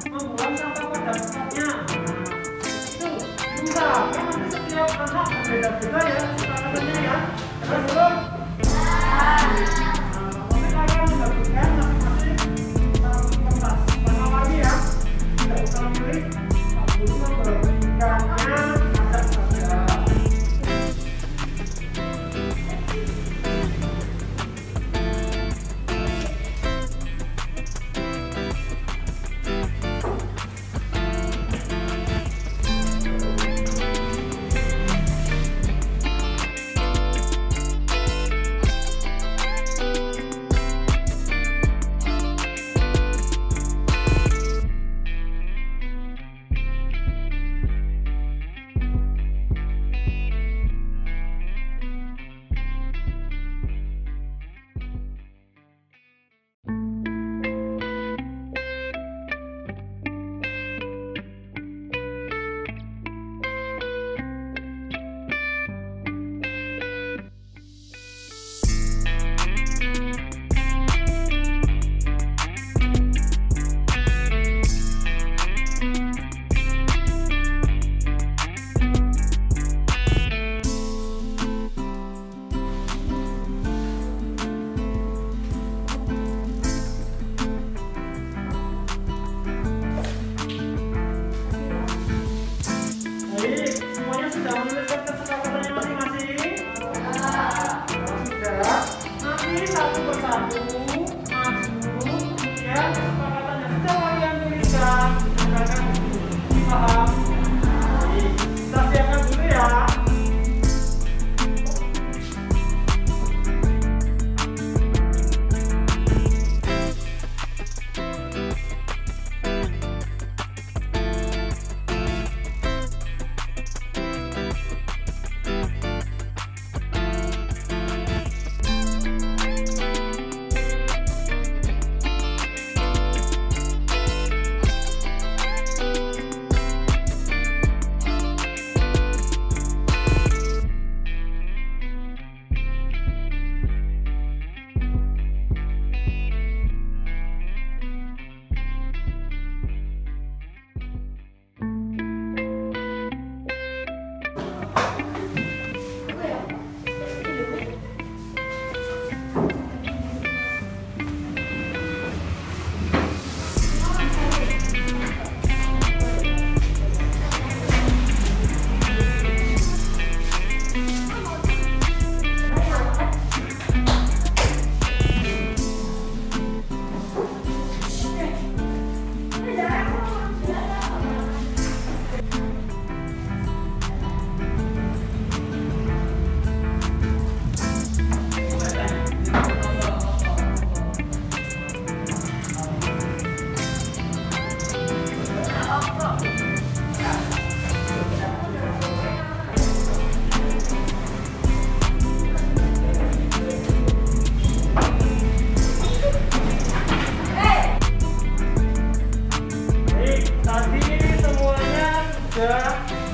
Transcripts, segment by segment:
membuang sampah pada tempatnya. Itu diusahakan nanti setiap anak berbeda-beda ya kesepakatannya ya. Terus belum? Tapi kalian membagikan masing-masing kertas warna warni ya. Tidak usah milih, guru membagikannya acak saja.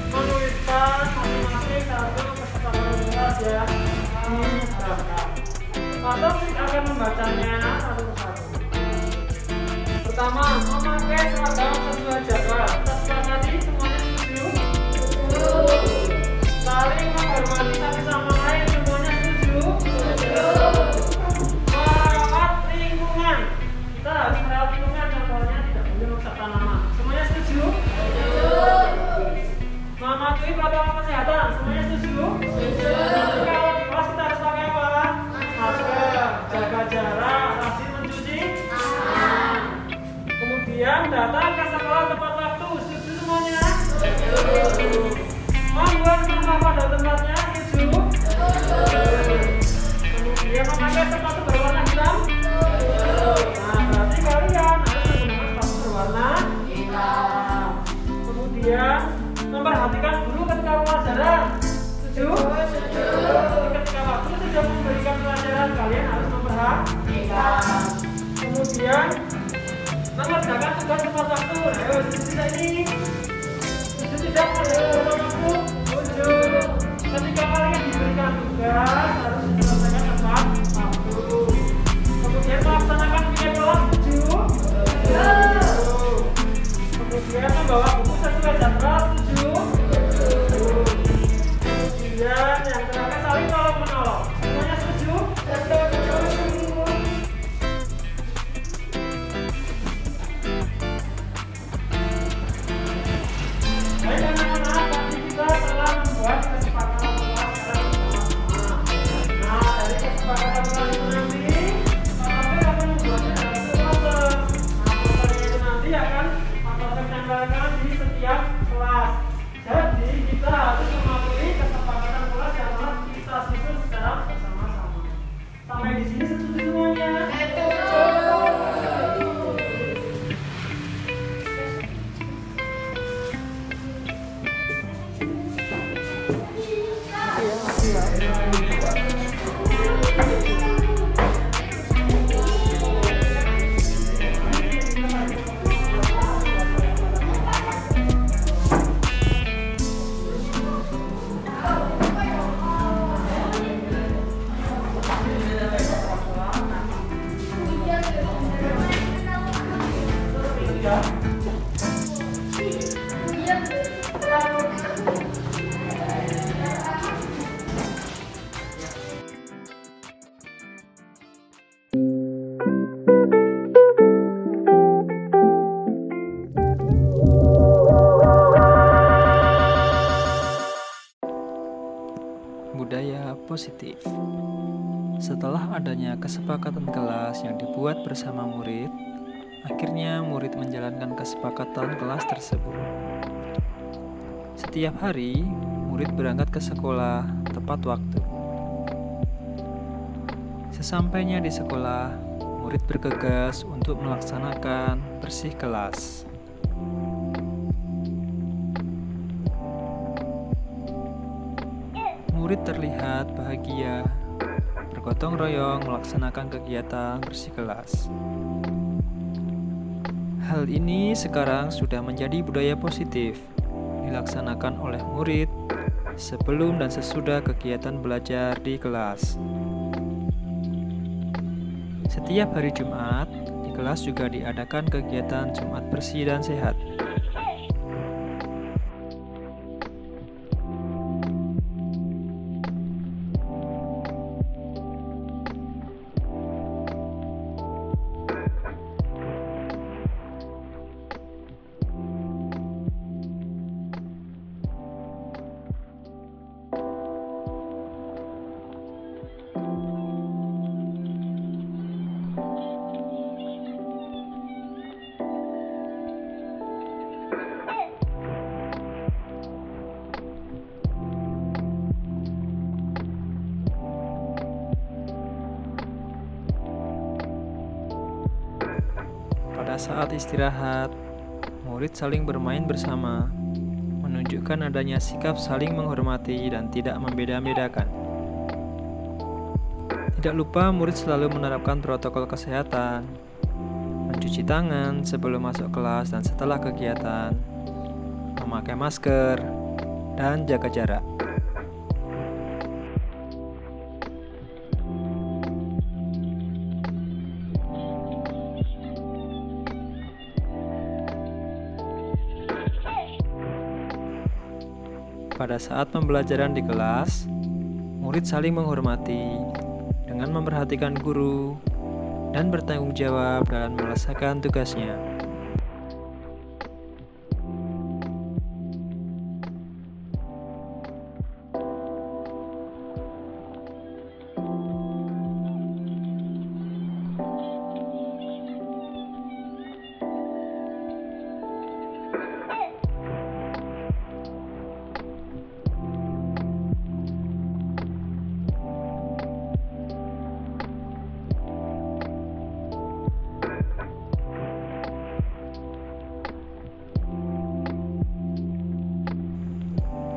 Menuliskan masing-masing satu kesepakatan tugas ya diharapkan. Pak Taufik akan membacanya satu persatu. Pertama, memakai seragam sesuai jadwal. Kita sepakati semuanya setuju? Saling menghormati satu sama lain, semuanya setuju? Merawat lingkungan. Kita harus merawat lingkungan, contohnya tidak boleh merusak tanaman. Semuanya setuju? Mematuhi protokol kesehatan, semuanya setuju? Kalau di kelas kita harus pakai apa? Masker, jaga jarak, rajin mencuci tangan. Kemudian datang ke sekolah tepat waktu, setuju semuanya? Membuang sampah pada tempatnya, setuju? Kemudian memakai sepatu berwarna hitam? Nah, berarti kalian harus menggunakan sepatu berwarna hitam. Kemudian memperhatikan guru ketika pelajaran, setuju? Ketika waktu sudah memberikan pelajaran, kalian harus memperhatikan. Kemudian mengerjakan tugas tepat waktu. Ayo, setuju ini? Setuju tidak pada waktu? Setuju. Ketika kalian diberikan tugas, harus diselesaikan tepat waktu. Kemudian melaksanakan nilai kelas, setuju? ya. Budaya positif. Setelah adanya kesepakatan kelas yang dibuat bersama murid, akhirnya murid menjalankan kesepakatan kelas tersebut. Setiap hari, murid berangkat ke sekolah tepat waktu. Sesampainya di sekolah, murid bergegas untuk melaksanakan bersih kelas. Murid terlihat bahagia, bergotong royong melaksanakan kegiatan bersih kelas. Hal ini sekarang sudah menjadi budaya positif, dilaksanakan oleh murid sebelum dan sesudah kegiatan belajar di kelas. Setiap hari Jumat, di kelas juga diadakan kegiatan Jumat bersih dan sehat. Pada saat istirahat, murid saling bermain bersama, menunjukkan adanya sikap saling menghormati dan tidak membeda-bedakan. Tidak lupa murid selalu menerapkan protokol kesehatan, mencuci tangan sebelum masuk kelas dan setelah kegiatan, memakai masker, dan jaga jarak. Pada saat pembelajaran di kelas, murid saling menghormati dengan memperhatikan guru dan bertanggung jawab dalam menyelesaikan tugasnya.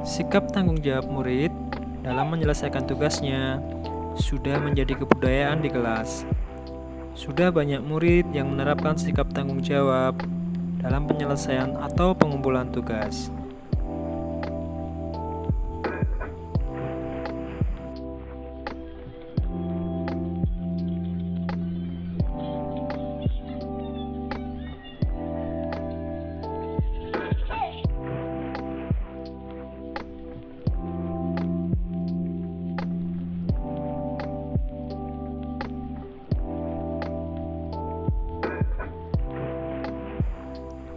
Sikap tanggung jawab murid dalam menyelesaikan tugasnya sudah menjadi kebudayaan di kelas. Sudah banyak murid yang menerapkan sikap tanggung jawab dalam penyelesaian atau pengumpulan tugas.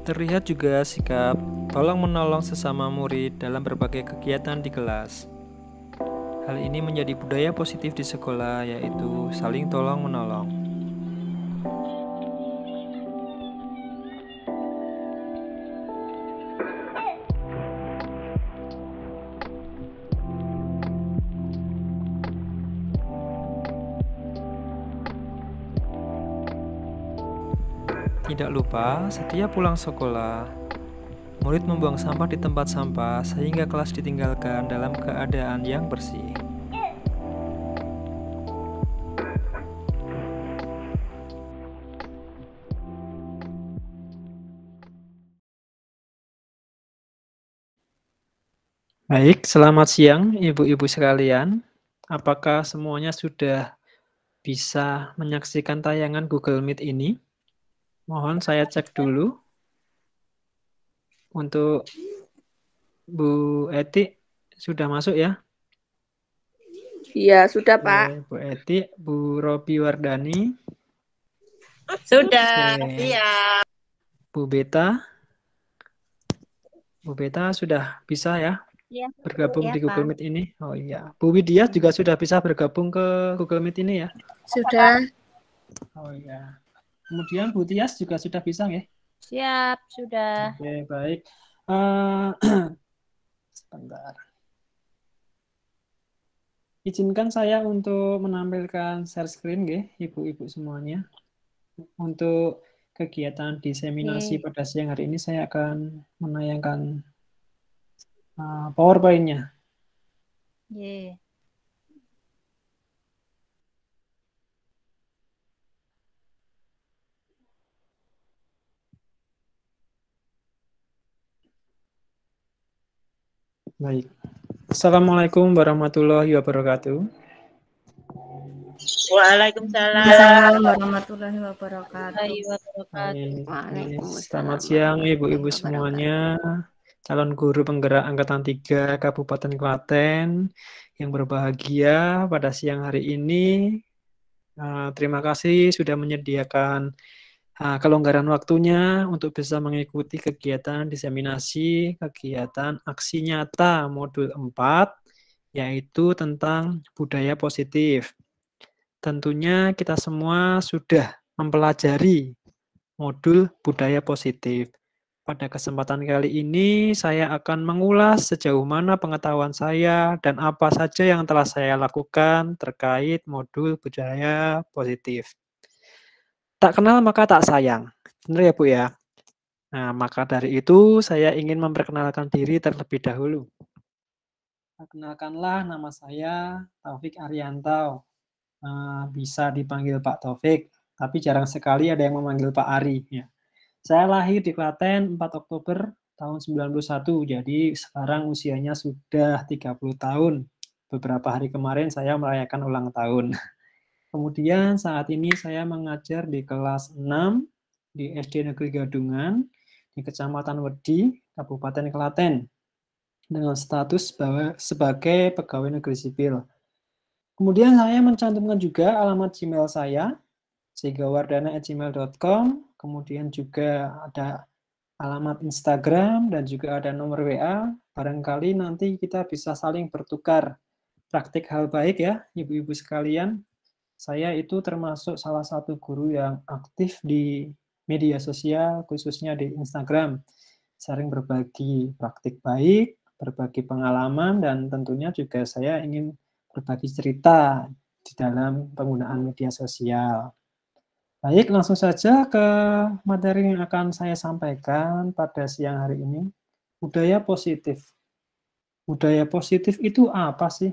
Terlihat juga sikap tolong-menolong sesama murid dalam berbagai kegiatan di kelas. Hal ini menjadi budaya positif di sekolah, yaitu saling tolong-menolong. Tidak lupa, setiap pulang sekolah, murid membuang sampah di tempat sampah sehingga kelas ditinggalkan dalam keadaan yang bersih. Baik, selamat siang ibu-ibu sekalian. Apakah semuanya sudah bisa menyaksikan tayangan Google Meet ini? Mohon saya cek dulu. Untuk Bu Eti sudah masuk ya? Iya, sudah, Oke, Pak. Bu Eti, Bu Robi Wardani, Sudah, oke, siap. Bu Beta sudah bisa ya Ya, bergabung ya di Google Pak. Meet ini? Oh iya, Bu Widya juga sudah bisa bergabung ke Google Meet ini ya? Sudah. Oh iya. Kemudian Bu Tias juga sudah bisa ya? Siap, sudah. Oke, baik. Eh, sebentar. Izinkan saya untuk menampilkan share screen, nggih, Ibu-ibu semuanya. Untuk kegiatan diseminasi Oke. pada siang hari ini saya akan menayangkan PowerPoint-nya. Ye. Baik. Assalamualaikum warahmatullahi wabarakatuh. Waalaikumsalam warahmatullahi wabarakatuh. Baik. Selamat siang Ibu-ibu semuanya, calon guru penggerak Angkatan 3 Kabupaten Klaten yang berbahagia pada siang hari ini. Terima kasih sudah menyediakan kelonggaran waktunya untuk bisa mengikuti kegiatan diseminasi, kegiatan aksi nyata modul 4, yaitu tentang budaya positif. Tentunya kita semua sudah mempelajari modul budaya positif. Pada kesempatan kali ini, saya akan mengulas sejauh mana pengetahuan saya dan apa saja yang telah saya lakukan terkait modul budaya positif. Tak kenal maka tak sayang. Benar ya, Bu ya? Nah, maka dari itu saya ingin memperkenalkan diri terlebih dahulu. Perkenalkanlah, nama saya Taufik Arianto. Bisa dipanggil Pak Taufik, tapi jarang sekali ada yang memanggil Pak Ari. Ya. Saya lahir di Klaten 4 Oktober tahun 91, jadi sekarang usianya sudah 30 tahun. Beberapa hari kemarin saya merayakan ulang tahun. Kemudian saat ini saya mengajar di kelas 6 di SD Negeri Gadungan di Kecamatan Wedi, Kabupaten Klaten dengan status sebagai pegawai negeri sipil. Kemudian saya mencantumkan juga alamat Gmail saya, segawardana@gmail.com, kemudian juga ada alamat Instagram dan juga ada nomor WA. Barangkali nanti kita bisa saling bertukar praktik hal baik ya, ibu-ibu sekalian. Saya itu termasuk salah satu guru yang aktif di media sosial, khususnya di Instagram. Sering berbagi praktik baik, berbagi pengalaman, dan tentunya juga saya ingin berbagi cerita di dalam penggunaan media sosial. Baik, langsung saja ke materi yang akan saya sampaikan pada siang hari ini. Budaya positif. Budaya positif itu apa sih?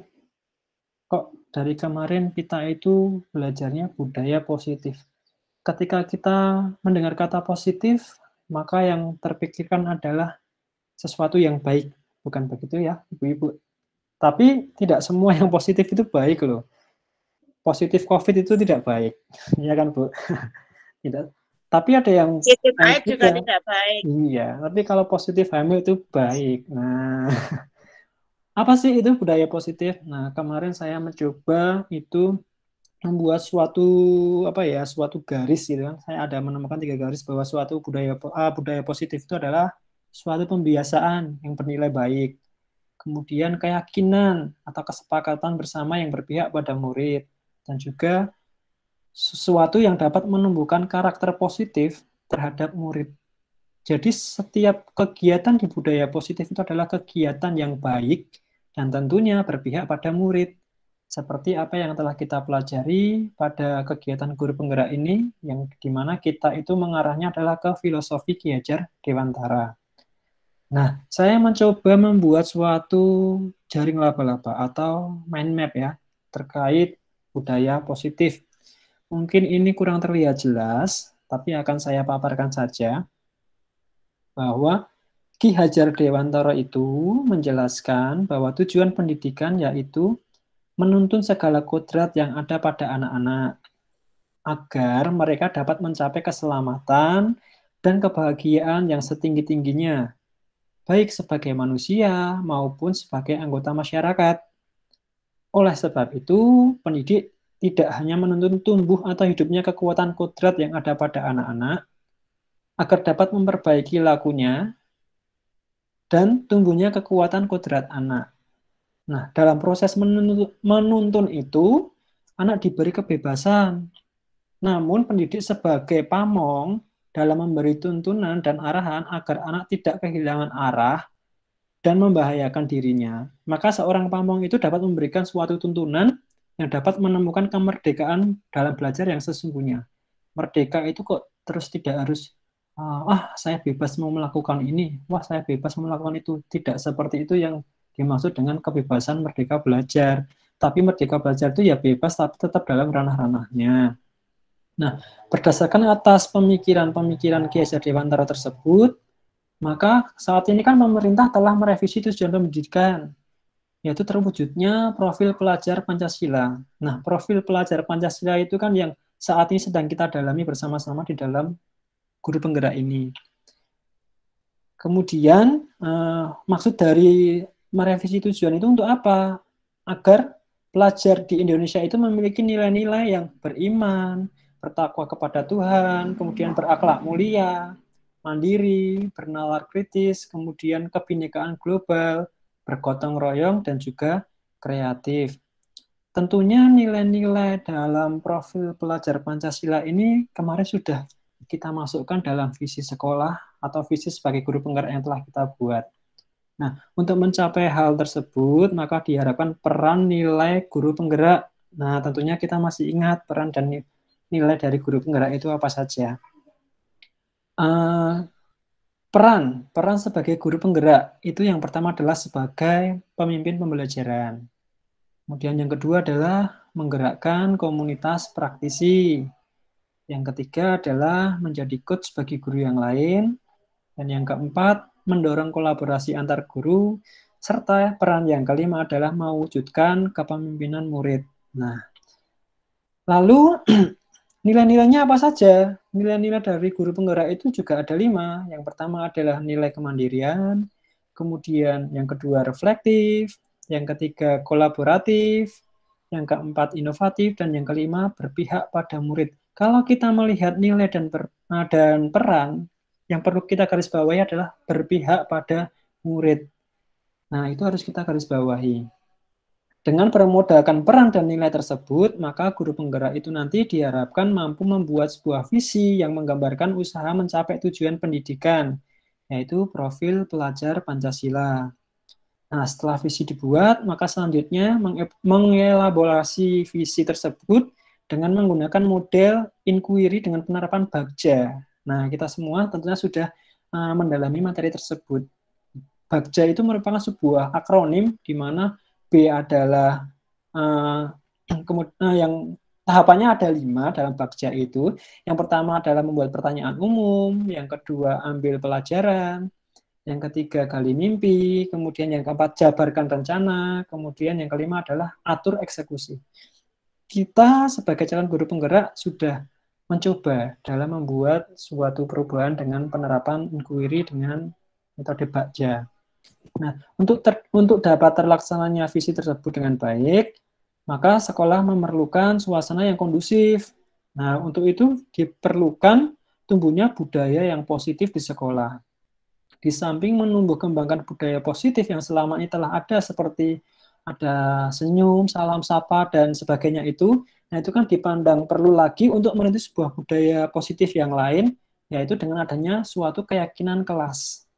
Kok dari kemarin kita itu belajarnya budaya positif. Ketika kita mendengar kata positif, maka yang terpikirkan adalah sesuatu yang baik. Bukan begitu ya, ibu-ibu? Tapi tidak semua yang positif itu baik loh. Positif COVID itu tidak baik. Ya kan, Bu? Tidak. Tapi ada yang positif baik juga tidak baik. Iya, tapi kalau positif hamil itu baik. Nah, apa sih itu budaya positif? Nah, kemarin saya mencoba itu membuat suatu garis gitu kan. Saya ada menemukan 3 garis bahwa suatu budaya positif itu adalah suatu pembiasaan yang bernilai baik. Kemudian keyakinan atau kesepakatan bersama yang berpihak pada murid dan juga sesuatu yang dapat menumbuhkan karakter positif terhadap murid. Jadi setiap kegiatan di budaya positif itu adalah kegiatan yang baik dan tentunya berpihak pada murid. Seperti apa yang telah kita pelajari pada kegiatan guru penggerak ini, yang dimana kita itu mengarahnya adalah ke filosofi Ki Hajar Dewantara. Nah, saya mencoba membuat suatu jaring laba-laba atau mind map ya, terkait budaya positif. Mungkin ini kurang terlihat jelas, tapi akan saya paparkan saja bahwa Ki Hajar Dewantara itu menjelaskan bahwa tujuan pendidikan yaitu menuntun segala kodrat yang ada pada anak-anak agar mereka dapat mencapai keselamatan dan kebahagiaan yang setinggi-tingginya baik sebagai manusia maupun sebagai anggota masyarakat. Oleh sebab itu, pendidik tidak hanya menuntun tumbuh atau hidupnya kekuatan kodrat yang ada pada anak-anak, agar dapat memperbaiki lakunya dan tumbuhnya kekuatan kodrat anak. Nah, dalam proses menuntun itu, anak diberi kebebasan. Namun, pendidik sebagai pamong dalam memberi tuntunan dan arahan agar anak tidak kehilangan arah dan membahayakan dirinya. Maka seorang pamong itu dapat memberikan suatu tuntunan yang dapat menemukan kemerdekaan dalam belajar yang sesungguhnya. Merdeka itu kok terus tidak harus, saya bebas mau melakukan ini, wah saya bebas mau melakukan itu. Tidak seperti itu yang dimaksud dengan kebebasan merdeka belajar. Tapi merdeka belajar itu ya bebas, tapi tetap dalam ranah-ranahnya. Nah, berdasarkan atas pemikiran-pemikiran Ki Hajar Dewantara tersebut, maka saat ini kan pemerintah telah merevisi tujuan pendidikan, yaitu terwujudnya profil pelajar Pancasila. Nah, profil pelajar Pancasila itu kan yang saat ini sedang kita dalami bersama-sama di dalam guru penggerak ini. Kemudian, maksud dari merevisi tujuan itu untuk apa? Agar pelajar di Indonesia itu memiliki nilai-nilai yang beriman, bertakwa kepada Tuhan, kemudian berakhlak mulia, mandiri, bernalar kritis, kemudian kebinekaan global, bergotong royong, dan juga kreatif. Tentunya nilai-nilai dalam profil pelajar Pancasila ini kemarin sudah kita masukkan dalam visi sekolah atau visi sebagai guru penggerak yang telah kita buat. Nah, untuk mencapai hal tersebut, maka diharapkan peran nilai guru penggerak. Nah, tentunya kita masih ingat peran dan nilai dari guru penggerak itu apa saja. Peran sebagai guru penggerak itu yang pertama adalah sebagai pemimpin pembelajaran. Kemudian yang kedua adalah menggerakkan komunitas praktisi. Yang ketiga adalah menjadi coach bagi guru yang lain. Dan yang keempat, mendorong kolaborasi antar guru, serta peran yang kelima adalah mewujudkan kepemimpinan murid. Nah, lalu nilai-nilainya apa saja? Nilai-nilai dari guru penggerak itu juga ada 5. Yang pertama adalah nilai kemandirian, kemudian yang kedua reflektif, yang ketiga kolaboratif, yang keempat inovatif, dan yang kelima berpihak pada murid. Kalau kita melihat nilai dan peran, yang perlu kita garis bawahi adalah berpihak pada murid. Nah, itu harus kita garis bawahi. Dengan bermodalkan peran dan nilai tersebut, maka guru penggerak itu nanti diharapkan mampu membuat sebuah visi yang menggambarkan usaha mencapai tujuan pendidikan, yaitu profil pelajar Pancasila. Nah, setelah visi dibuat, maka selanjutnya mengelaborasi visi tersebut dengan menggunakan model inquiry dengan penerapan Bagja. Nah, kita semua tentunya sudah mendalami materi tersebut. Bagja itu merupakan sebuah akronim di mana B adalah yang tahapannya ada 5 dalam Bagja itu. Yang pertama adalah membuat pertanyaan umum, yang kedua ambil pelajaran, yang ketiga gali mimpi, kemudian yang keempat jabarkan rencana, kemudian yang kelima adalah atur eksekusi. Kita sebagai calon guru penggerak sudah mencoba dalam membuat suatu perubahan dengan penerapan inquiry dengan metode Bagja. Nah, untuk dapat terlaksananya visi tersebut dengan baik, maka sekolah memerlukan suasana yang kondusif. Nah, untuk itu diperlukan tumbuhnya budaya yang positif di sekolah. Di samping menumbuh kembangkan budaya positif yang selama ini telah ada seperti ada senyum, salam sapa, dan sebagainya itu, nah itu kan dipandang perlu lagi untuk meniti sebuah budaya positif yang lain, yaitu dengan adanya suatu keyakinan kelas.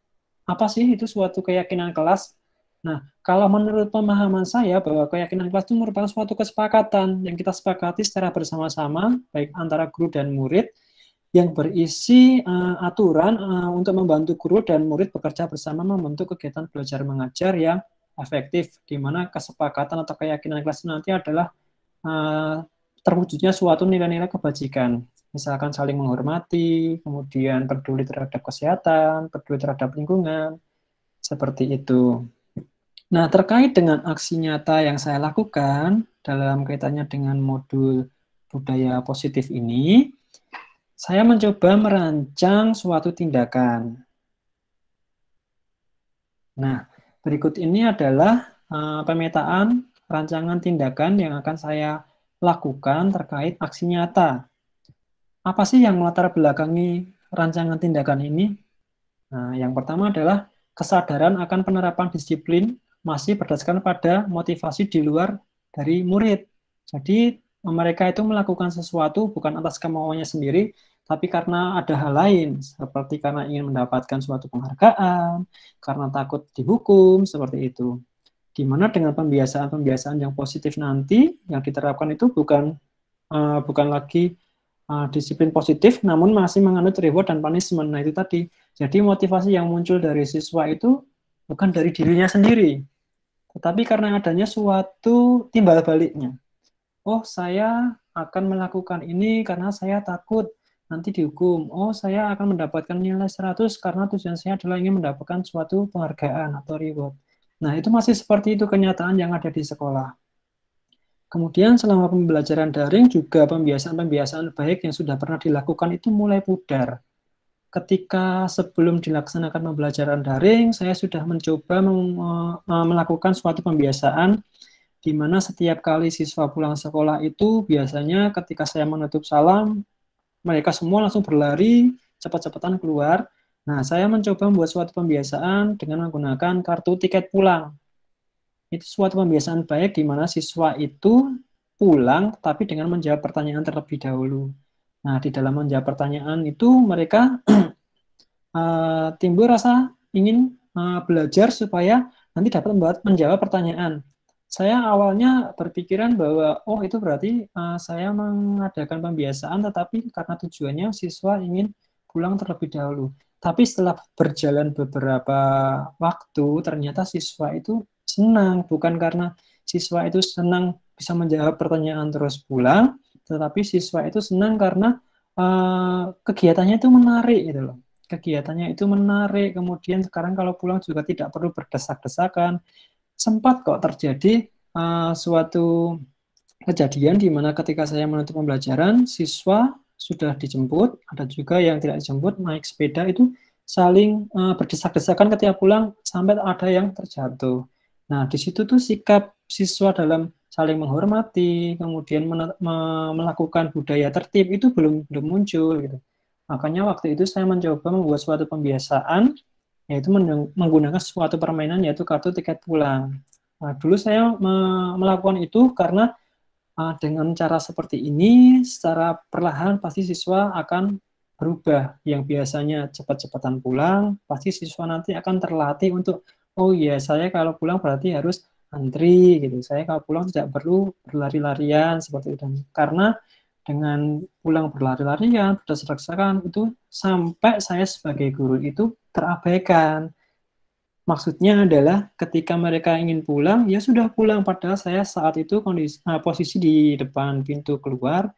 Apa sih itu suatu keyakinan kelas? Nah, kalau menurut pemahaman saya bahwa keyakinan kelas itu merupakan suatu kesepakatan yang kita sepakati secara bersama-sama, baik antara guru dan murid, yang berisi aturan untuk membantu guru dan murid bekerja bersama membentuk kegiatan belajar mengajar yang efektif, di mana kesepakatan atau keyakinan kelas nanti adalah terwujudnya suatu nilai-nilai kebajikan. Misalkan saling menghormati, kemudian peduli terhadap kesehatan, peduli terhadap lingkungan, seperti itu. Nah, terkait dengan aksi nyata yang saya lakukan dalam kaitannya dengan modul budaya positif ini, saya mencoba merancang suatu tindakan. Nah, berikut ini adalah pemetaan rancangan tindakan yang akan saya lakukan terkait aksi nyata. Apa sih yang melatar belakangi rancangan tindakan ini? Nah, yang pertama adalah kesadaran akan penerapan disiplin masih berdasarkan pada motivasi di luar dari murid. Jadi, mereka itu melakukan sesuatu bukan atas kemauannya sendiri, tapi karena ada hal lain, seperti karena ingin mendapatkan suatu penghargaan, karena takut dihukum, seperti itu. Di mana dengan pembiasaan-pembiasaan yang positif nanti, yang diterapkan itu bukan lagi disiplin positif, namun masih menganut reward dan punishment. Nah, itu tadi. Jadi motivasi yang muncul dari siswa itu bukan dari dirinya sendiri, tetapi karena adanya suatu timbal baliknya. Oh, saya akan melakukan ini karena saya takut nanti dihukum. Oh, saya akan mendapatkan nilai 100 karena tujuan saya adalah ingin mendapatkan suatu penghargaan atau reward. Nah, itu masih seperti itu kenyataan yang ada di sekolah. Kemudian selama pembelajaran daring juga pembiasaan-pembiasaan baik yang sudah pernah dilakukan itu mulai pudar. Ketika sebelum dilaksanakan pembelajaran daring, saya sudah mencoba melakukan suatu pembiasaan di mana setiap kali siswa pulang sekolah itu biasanya ketika saya menutup salam, mereka semua langsung berlari, cepat-cepatan keluar. Nah, saya mencoba membuat suatu pembiasaan dengan menggunakan kartu tiket pulang. Itu suatu pembiasaan baik di mana siswa itu pulang tapi dengan menjawab pertanyaan terlebih dahulu. Nah, di dalam menjawab pertanyaan itu mereka timbul rasa ingin belajar supaya nanti dapat menjawab pertanyaan. Saya awalnya berpikiran bahwa, oh itu berarti saya mengadakan pembiasaan, tetapi karena tujuannya siswa ingin pulang terlebih dahulu. Tapi setelah berjalan beberapa waktu, ternyata siswa itu senang, bukan karena siswa itu senang bisa menjawab pertanyaan terus pulang, tetapi siswa itu senang karena kegiatannya itu menarik gitu loh. Kegiatannya itu menarik, kemudian sekarang kalau pulang juga tidak perlu berdesak-desakan. Sempat kok terjadi suatu kejadian di mana ketika saya menutup pembelajaran, siswa sudah dijemput, ada juga yang tidak dijemput, naik sepeda itu saling berdesak-desakan ketika pulang sampai ada yang terjatuh. Nah, di situ tuh sikap siswa dalam saling menghormati, kemudian melakukan budaya tertib itu belum muncul gitu. Makanya waktu itu saya mencoba membuat suatu pembiasaan, yaitu menggunakan suatu permainan yaitu kartu tiket pulang. Nah, dulu saya melakukan itu karena dengan cara seperti ini, secara perlahan pasti siswa akan berubah. Yang biasanya cepat-cepatan pulang, pasti siswa nanti akan terlatih untuk, oh iya, saya kalau pulang berarti harus antri gitu. Saya kalau pulang tidak perlu berlari-larian seperti itu. Karena dengan pulang berlari-larian, berdesak-desakan itu sampai saya sebagai guru itu terabaikan. Maksudnya adalah ketika mereka ingin pulang, ya sudah pulang. Padahal saya saat itu posisi di depan pintu keluar.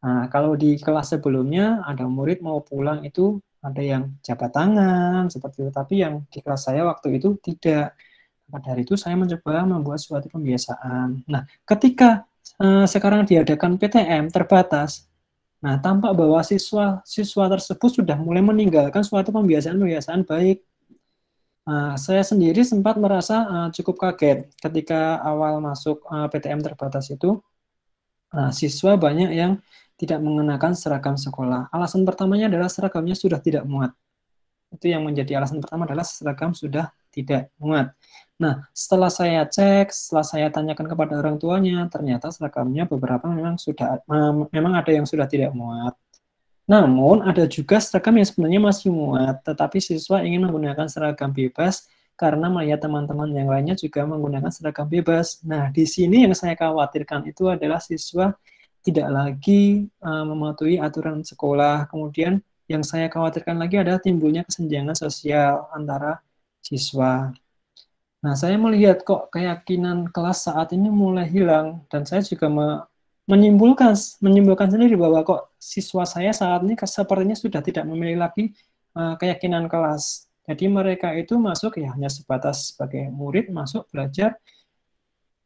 Nah, kalau di kelas sebelumnya ada murid mau pulang itu ada yang jabat tangan seperti itu. Tapi yang di kelas saya waktu itu tidak. Pada hari itu saya mencoba membuat suatu pembiasaan. Nah, ketika sekarang diadakan PTM terbatas, nah tampak bahwa siswa tersebut sudah mulai meninggalkan suatu pembiasaan baik. Saya sendiri sempat merasa cukup kaget ketika awal masuk PTM terbatas itu. Siswa banyak yang tidak mengenakan seragam sekolah. Alasan pertamanya adalah seragamnya sudah tidak muat. Itu yang menjadi alasan pertama adalah seragam sudah tidak muat. Nah, setelah saya cek, setelah saya tanyakan kepada orang tuanya, ternyata seragamnya beberapa memang ada yang sudah tidak muat. Namun, ada juga seragam yang sebenarnya masih muat, tetapi siswa ingin menggunakan seragam bebas karena melihat teman-teman yang lainnya juga menggunakan seragam bebas. Nah, di sini yang saya khawatirkan itu adalah siswa tidak lagi mematuhi aturan sekolah. Kemudian yang saya khawatirkan lagi adalah timbulnya kesenjangan sosial antara siswa. Nah, saya melihat kok keyakinan kelas saat ini mulai hilang, dan saya juga menyimpulkan sendiri bahwa kok siswa saya saat ini sepertinya sudah tidak memiliki lagi keyakinan kelas. Jadi mereka itu masuk ya hanya sebatas sebagai murid, masuk belajar,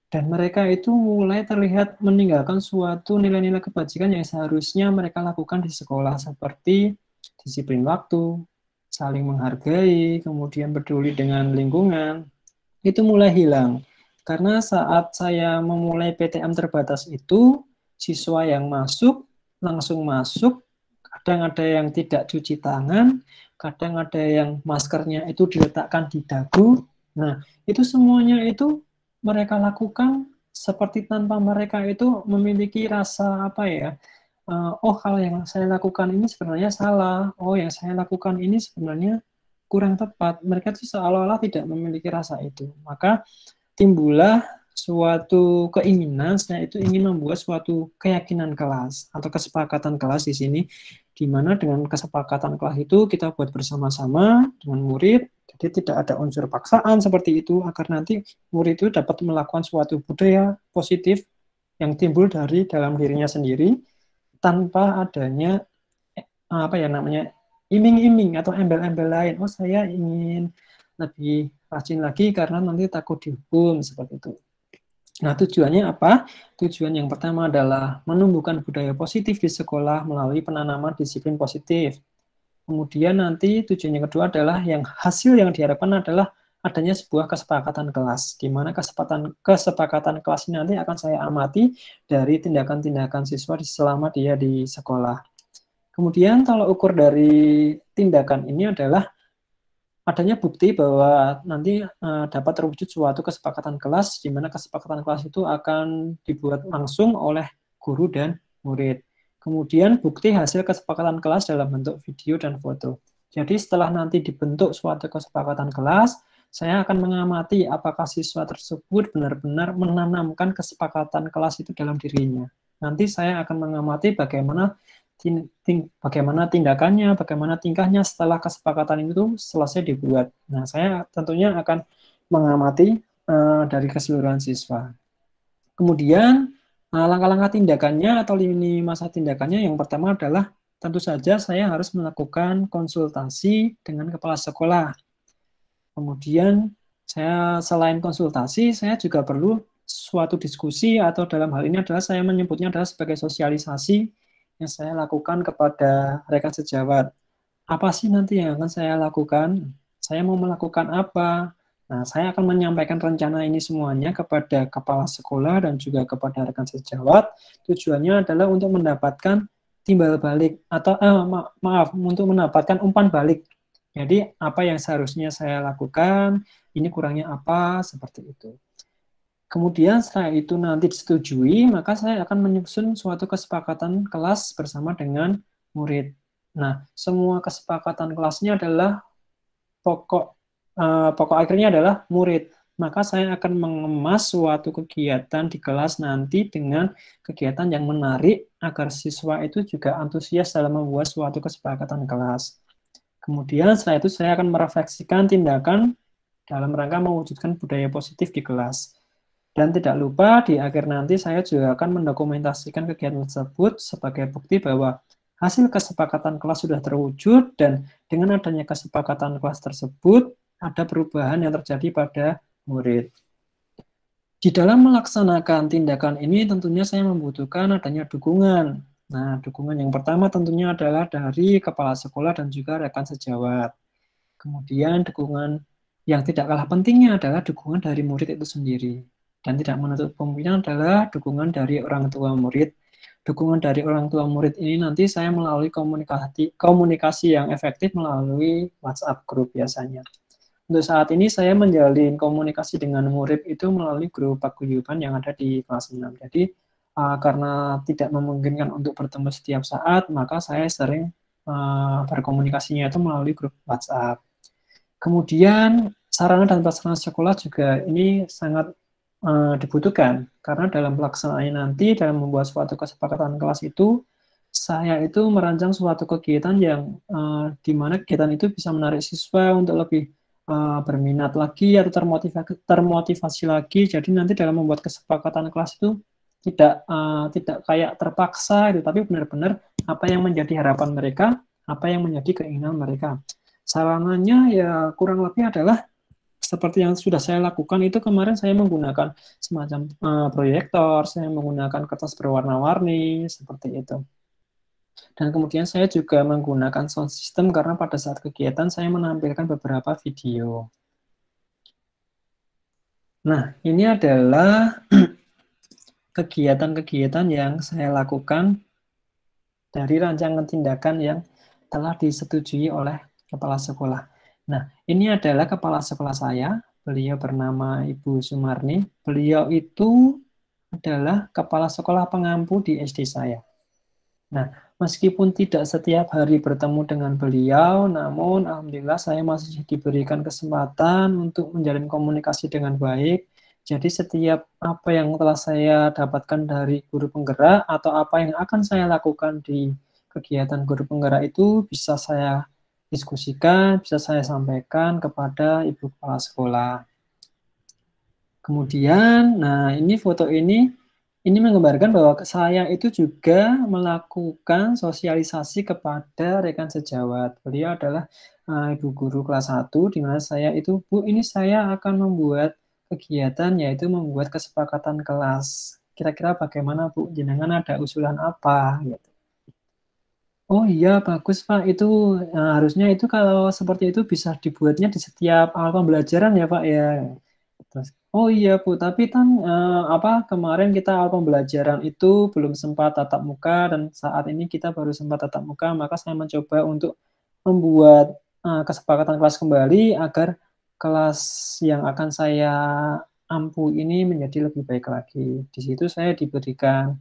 dan mereka itu mulai terlihat meninggalkan suatu nilai-nilai kebajikan yang seharusnya mereka lakukan di sekolah, seperti disiplin waktu, saling menghargai, kemudian peduli dengan lingkungan, itu mulai hilang. Karena saat saya memulai PTM terbatas itu, siswa yang masuk, langsung masuk, kadang ada yang tidak cuci tangan, kadang ada yang maskernya itu diletakkan di dagu. Nah, itu semuanya itu mereka lakukan seperti tanpa mereka itu memiliki rasa apa ya, oh kalau yang saya lakukan ini sebenarnya salah, oh yang saya lakukan ini sebenarnya kurang tepat. Mereka itu seolah-olah tidak memiliki rasa itu. Maka timbullah suatu keinginan, saya itu ingin membuat suatu keyakinan kelas atau kesepakatan kelas di sini, di mana dengan kesepakatan kelas itu kita buat bersama-sama dengan murid, jadi tidak ada unsur paksaan seperti itu, agar nanti murid itu dapat melakukan suatu budaya positif yang timbul dari dalam dirinya sendiri, tanpa adanya apa ya namanya iming-iming atau embel-embel lain. Oh saya ingin lebih rajin lagi karena nanti takut dihukum seperti itu. Nah tujuannya apa? Tujuan yang pertama adalah menumbuhkan budaya positif di sekolah melalui penanaman disiplin positif. Kemudian nanti tujuan yang kedua adalah yang hasil yang diharapkan adalah adanya sebuah kesepakatan kelas, di mana kesepakatan kelas ini nanti akan saya amati dari tindakan-tindakan siswa selama dia di sekolah. Kemudian tolak ukur dari tindakan ini adalah adanya bukti bahwa nanti dapat terwujud suatu kesepakatan kelas, di mana kesepakatan kelas itu akan dibuat langsung oleh guru dan murid. Kemudian bukti hasil kesepakatan kelas dalam bentuk video dan foto. Jadi setelah nanti dibentuk suatu kesepakatan kelas, saya akan mengamati apakah siswa tersebut benar-benar menanamkan kesepakatan kelas itu dalam dirinya. Nanti saya akan mengamati bagaimana tindakannya, bagaimana tingkahnya setelah kesepakatan itu selesai dibuat. Nah, saya tentunya akan mengamati dari keseluruhan siswa. Kemudian, langkah-langkah tindakannya atau lini masa tindakannya yang pertama adalah tentu saja saya harus melakukan konsultasi dengan kepala sekolah. Kemudian, saya selain konsultasi, saya juga perlu suatu diskusi atau dalam hal ini adalah saya menyebutnya adalah sebagai sosialisasi yang saya lakukan kepada rekan sejawat. Apa sih nanti yang akan saya lakukan? Saya mau melakukan apa? Nah, saya akan menyampaikan rencana ini semuanya kepada kepala sekolah dan juga kepada rekan sejawat. Tujuannya adalah untuk mendapatkan timbal balik atau untuk mendapatkan umpan balik. Jadi apa yang seharusnya saya lakukan, ini kurangnya apa, seperti itu. Kemudian setelah itu nanti disetujui, maka saya akan menyusun suatu kesepakatan kelas bersama dengan murid. Nah, semua kesepakatan kelasnya adalah pokok akhirnya adalah murid. Maka saya akan mengemas suatu kegiatan di kelas nanti dengan kegiatan yang menarik agar siswa itu juga antusias dalam membuat suatu kesepakatan kelas. Kemudian setelah itu saya akan merefleksikan tindakan dalam rangka mewujudkan budaya positif di kelas. Dan tidak lupa di akhir nanti saya juga akan mendokumentasikan kegiatan tersebut sebagai bukti bahwa hasil kesepakatan kelas sudah terwujud dan dengan adanya kesepakatan kelas tersebut ada perubahan yang terjadi pada murid. Di dalam melaksanakan tindakan ini tentunya saya membutuhkan adanya dukungan. Nah, dukungan yang pertama tentunya adalah dari kepala sekolah dan juga rekan sejawat. Kemudian dukungan yang tidak kalah pentingnya adalah dukungan dari murid itu sendiri. Dan tidak menutup kemungkinan adalah dukungan dari orang tua murid. Dukungan dari orang tua murid ini nanti saya melalui komunikasi yang efektif melalui WhatsApp group biasanya. Untuk saat ini saya menjalin komunikasi dengan murid itu melalui grup paguyuban yang ada di kelas 6. Jadi karena tidak memungkinkan untuk bertemu setiap saat, maka saya sering berkomunikasinya itu melalui grup WhatsApp. Kemudian sarana dan prasarana sekolah juga ini sangat dibutuhkan, karena dalam pelaksanaannya nanti dalam membuat suatu kesepakatan kelas itu, saya itu merancang suatu kegiatan yang di mana kegiatan itu bisa menarik siswa untuk lebih berminat lagi atau termotivasi lagi. Jadi nanti dalam membuat kesepakatan kelas itu tidak kayak terpaksa itu, tapi benar-benar apa yang menjadi harapan mereka, apa yang menjadi keinginan mereka. Sarananya ya kurang lebih adalah seperti yang sudah saya lakukan itu kemarin, saya menggunakan semacam proyektor, saya menggunakan kertas berwarna-warni, seperti itu. Dan kemudian saya juga menggunakan sound system karena pada saat kegiatan saya menampilkan beberapa video. Nah, ini adalah kegiatan-kegiatan yang saya lakukan dari rancangan tindakan yang telah disetujui oleh kepala sekolah. Nah, ini adalah kepala sekolah saya. Beliau bernama Ibu Sumarni. Beliau itu adalah kepala sekolah pengampu di SD saya. Nah, meskipun tidak setiap hari bertemu dengan beliau, namun alhamdulillah saya masih diberikan kesempatan untuk menjalin komunikasi dengan baik. Jadi setiap apa yang telah saya dapatkan dari guru penggerak atau apa yang akan saya lakukan di kegiatan guru penggerak itu bisa saya diskusikan, bisa saya sampaikan kepada Ibu Kepala Sekolah. Kemudian, nah ini foto ini menggambarkan bahwa saya itu juga melakukan sosialisasi kepada rekan sejawat. Beliau adalah ibu guru kelas 1, di mana saya itu, Bu, ini saya akan membuat kegiatan, yaitu membuat kesepakatan kelas. Kira-kira bagaimana, Bu? Jenengan ada usulan apa? Gitu. Oh iya, bagus Pak. Itu harusnya itu kalau seperti itu bisa dibuatnya di setiap awal pembelajaran ya Pak ya. Terus, oh iya Bu, tapi kan kemarin kita awal pembelajaran itu belum sempat tatap muka dan saat ini kita baru sempat tatap muka, maka saya mencoba untuk membuat kesepakatan kelas kembali agar kelas yang akan saya ampu ini menjadi lebih baik lagi. Di situ saya diberikan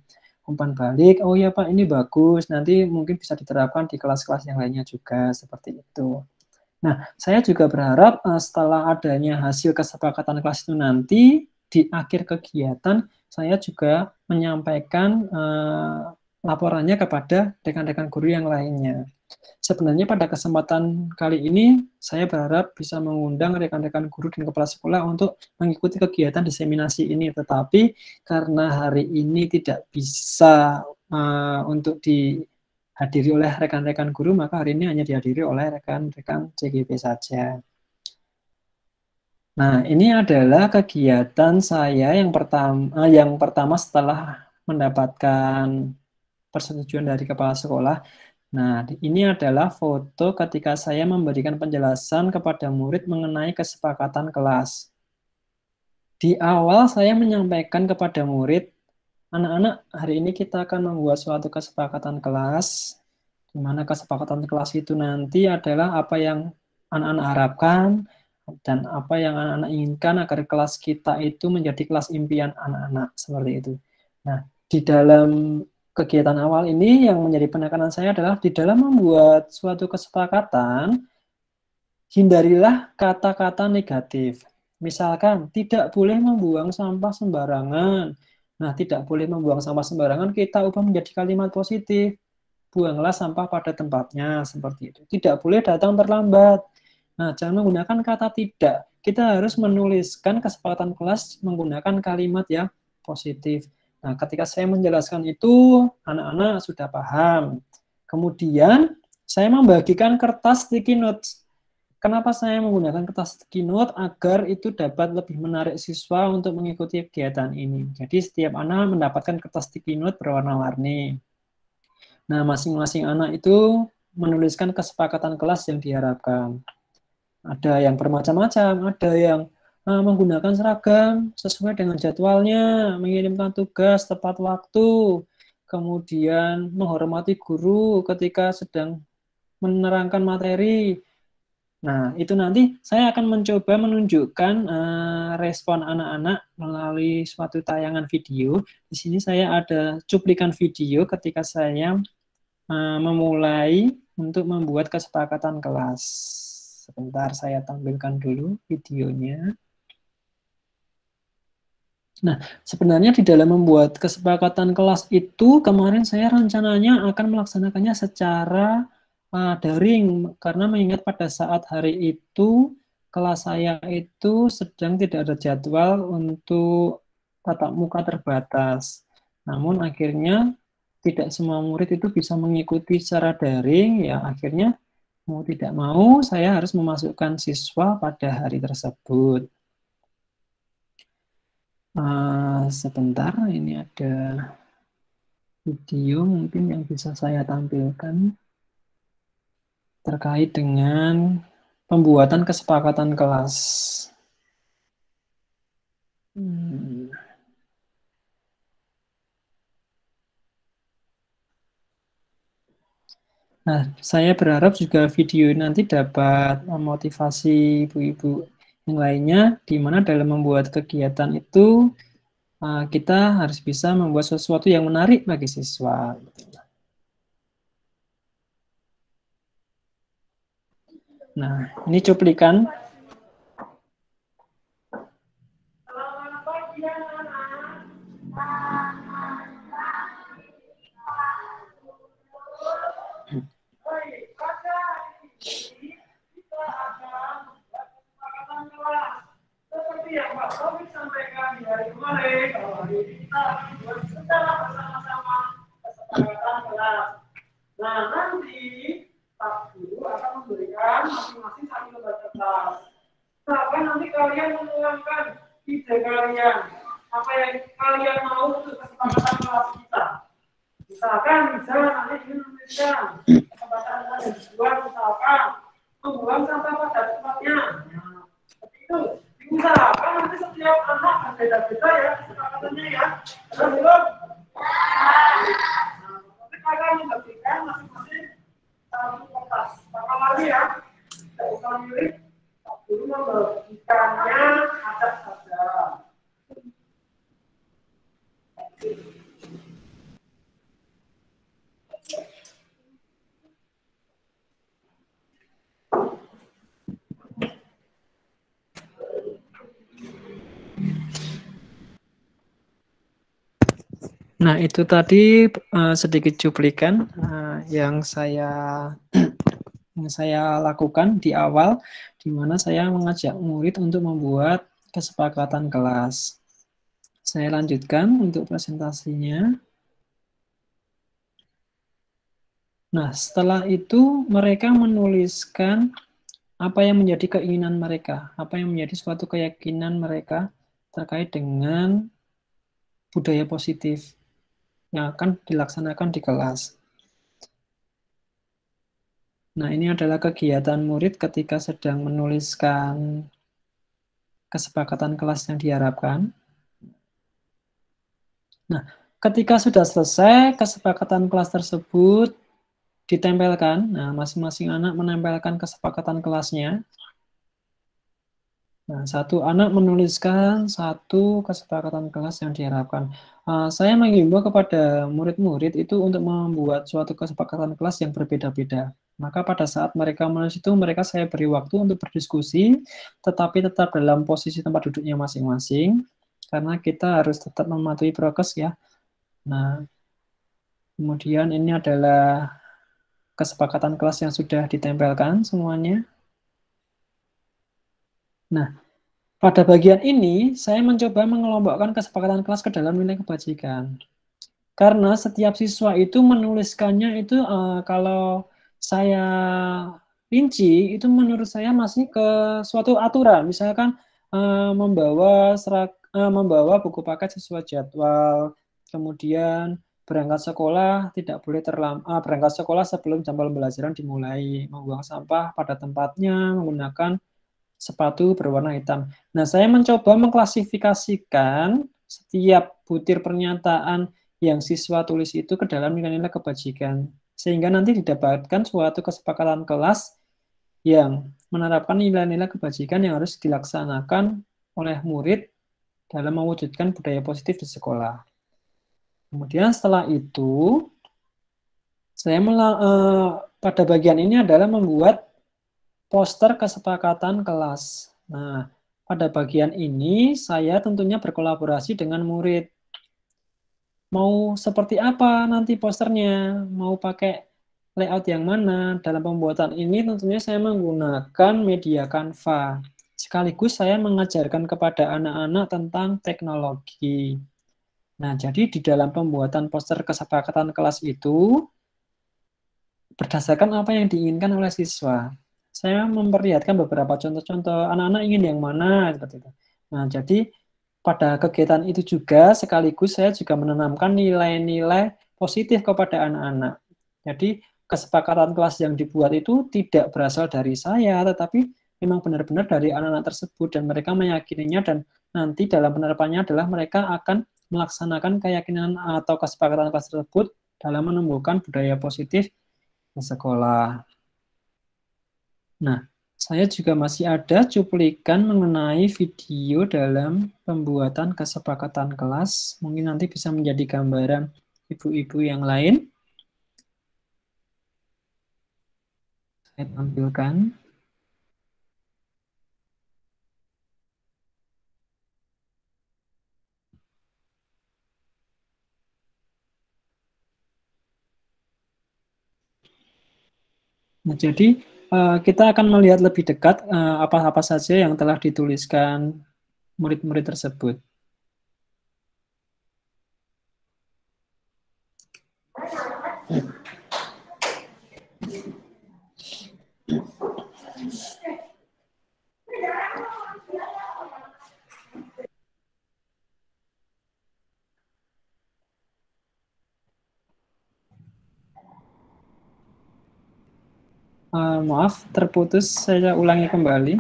umpan balik, oh iya Pak, ini bagus, nanti mungkin bisa diterapkan di kelas-kelas yang lainnya juga, seperti itu. Nah, saya juga berharap setelah adanya hasil kesepakatan kelas itu nanti, di akhir kegiatan, saya juga menyampaikan laporannya kepada rekan-rekan guru yang lainnya. Sebenarnya pada kesempatan kali ini, saya berharap bisa mengundang rekan-rekan guru dan kepala sekolah untuk mengikuti kegiatan diseminasi ini, tetapi karena hari ini tidak bisa untuk dihadiri oleh rekan-rekan guru, maka hari ini hanya dihadiri oleh rekan-rekan CGP saja. Nah, ini adalah kegiatan saya yang pertama setelah mendapatkan persetujuan dari kepala sekolah. Nah, ini adalah foto ketika saya memberikan penjelasan kepada murid mengenai kesepakatan kelas. Di awal saya menyampaikan kepada murid, anak-anak, hari ini kita akan membuat suatu kesepakatan kelas, di mana kesepakatan kelas itu nanti adalah apa yang anak-anak harapkan dan apa yang anak-anak inginkan agar kelas kita itu menjadi kelas impian anak-anak, seperti itu. Nah, di dalam kegiatan awal ini yang menjadi penekanan saya adalah di dalam membuat suatu kesepakatan, hindarilah kata-kata negatif. Misalkan, tidak boleh membuang sampah sembarangan. Nah, tidak boleh membuang sampah sembarangan, kita ubah menjadi kalimat positif. Buanglah sampah pada tempatnya, seperti itu. Tidak boleh datang terlambat. Nah, jangan menggunakan kata tidak. Kita harus menuliskan kesepakatan kelas menggunakan kalimat yang positif. Nah, ketika saya menjelaskan itu, anak-anak sudah paham. Kemudian, saya membagikan kertas sticky notes. Kenapa saya menggunakan kertas sticky note? Agar itu dapat lebih menarik siswa untuk mengikuti kegiatan ini. Jadi, setiap anak mendapatkan kertas sticky note berwarna-warni. Nah, masing-masing anak itu menuliskan kesepakatan kelas yang diharapkan. Ada yang bermacam-macam, ada yang menggunakan seragam sesuai dengan jadwalnya, mengirimkan tugas tepat waktu, kemudian menghormati guru ketika sedang menerangkan materi. Nah, itu nanti saya akan mencoba menunjukkan respon anak-anak melalui suatu tayangan video. Di sini saya ada cuplikan video ketika saya memulai untuk membuat kesepakatan kelas. Sebentar, saya tampilkan dulu videonya. Nah, sebenarnya di dalam membuat kesepakatan kelas itu, kemarin saya rencananya akan melaksanakannya secara daring, karena mengingat pada saat hari itu, kelas saya itu sedang tidak ada jadwal untuk tatap muka terbatas. Namun akhirnya, tidak semua murid itu bisa mengikuti secara daring, ya akhirnya mau tidak mau, saya harus memasukkan siswa pada hari tersebut. Sebentar, ini ada video mungkin yang bisa saya tampilkan terkait dengan pembuatan kesepakatan kelas. Nah, saya berharap juga video nanti dapat memotivasi ibu-ibu yang lainnya, di mana dalam membuat kegiatan itu kita harus bisa membuat sesuatu yang menarik bagi siswa. Nah, ini cuplikan. Selamat pagi anak-anak. Baik, pada hari ini kita akan membuat kesepakatan kelas. Seperti yang Pak Taufik sampaikan di hari kemarin, bahwa hari ini kita akan membuat secara bersama-sama kesepakatan kelas. Nah, nanti Pak Guru akan memberikan masing-masing satu lembar kertas. Misalkan nanti kalian menuangkan ide kalian, apa yang kalian mau untuk kesepakatan kelas kita. Misalkan nanti ingin memberikan kesempatan kelas yang dibuat, misalkan membuang sampah pada tempatnya. Nah, seperti itu. Misalkan nanti setiap anak berbeda-beda ya kesepakatannya ya. Terus belum? Nah, nanti kalian memberikan masing-masing satu kertas. Sama lagi ya, tidak usah milih. Guru membagikannya acak saja. Nah, itu tadi sedikit cuplikan yang saya lakukan di awal, di mana saya mengajak murid untuk membuat kesepakatan kelas. Saya lanjutkan untuk presentasinya. Nah, setelah itu mereka menuliskan apa yang menjadi keinginan mereka, apa yang menjadi suatu keyakinan mereka terkait dengan budaya positif yang akan dilaksanakan di kelas. Nah, ini adalah kegiatan murid ketika sedang menuliskan kesepakatan kelas yang diharapkan. Nah, ketika sudah selesai, kesepakatan kelas tersebut ditempelkan. Nah, masing-masing anak menempelkan kesepakatan kelasnya. Nah, satu anak menuliskan satu kesepakatan kelas yang diharapkan. Saya mengimbau kepada murid-murid itu untuk membuat suatu kesepakatan kelas yang berbeda-beda. Maka pada saat mereka menulis itu, saya beri waktu untuk berdiskusi, tetapi tetap dalam posisi tempat duduknya masing-masing, karena kita harus tetap mematuhi prokes ya. Nah, kemudian ini adalah kesepakatan kelas yang sudah ditempelkan semuanya. Nah, pada bagian ini, saya mencoba mengelompokkan kesepakatan kelas ke dalam nilai kebajikan. Karena setiap siswa itu menuliskannya itu kalau saya rinci, itu menurut saya masih ke suatu aturan. Misalkan membawa buku paket sesuai jadwal, kemudian berangkat sekolah tidak boleh berangkat sekolah sebelum jam pembelajaran dimulai, membuang sampah pada tempatnya, menggunakan sepatu berwarna hitam. Nah, saya mencoba mengklasifikasikan setiap butir pernyataan yang siswa tulis itu ke dalam nilai-nilai kebajikan, sehingga nanti didapatkan suatu kesepakatan kelas yang menerapkan nilai-nilai kebajikan yang harus dilaksanakan oleh murid dalam mewujudkan budaya positif di sekolah. Kemudian setelah itu, saya pada bagian ini adalah membuat poster kesepakatan kelas. Nah, pada bagian ini saya tentunya berkolaborasi dengan murid. Mau seperti apa nanti posternya? Mau pakai layout yang mana? Dalam pembuatan ini tentunya saya menggunakan media Canva. Sekaligus saya mengajarkan kepada anak-anak tentang teknologi. Nah, jadi di dalam pembuatan poster kesepakatan kelas itu, berdasarkan apa yang diinginkan oleh siswa, saya memperlihatkan beberapa contoh-contoh anak-anak ingin yang mana seperti itu. Nah, jadi pada kegiatan itu juga sekaligus saya juga menanamkan nilai-nilai positif kepada anak-anak. Jadi kesepakatan kelas yang dibuat itu tidak berasal dari saya, tetapi memang benar-benar dari anak-anak tersebut, dan mereka meyakininya, dan nanti dalam penerapannya adalah mereka akan melaksanakan keyakinan atau kesepakatan kelas tersebut dalam menumbuhkan budaya positif di sekolah. Nah, saya juga masih ada cuplikan mengenai video dalam pembuatan kesepakatan kelas. Mungkin nanti bisa menjadi gambaran ibu-ibu yang lain. Saya tampilkan. Nah, jadi kita akan melihat lebih dekat apa-apa saja yang telah dituliskan murid-murid tersebut. Maaf, terputus. Saya ulangi kembali.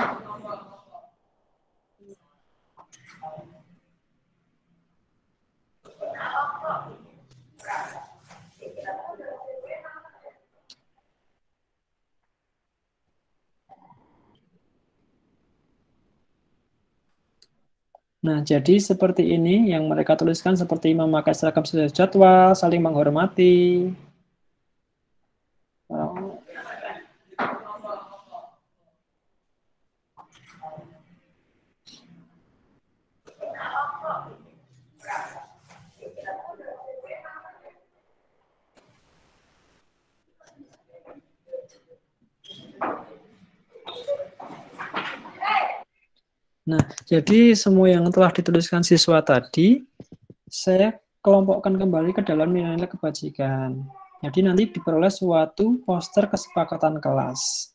Nah, jadi seperti ini yang mereka tuliskan, seperti memakai seragam sesuai jadwal, saling menghormati. Nah, jadi semua yang telah dituliskan siswa tadi, saya kelompokkan kembali ke dalam nilai-nilai kebajikan. Jadi nanti diperoleh suatu poster kesepakatan kelas.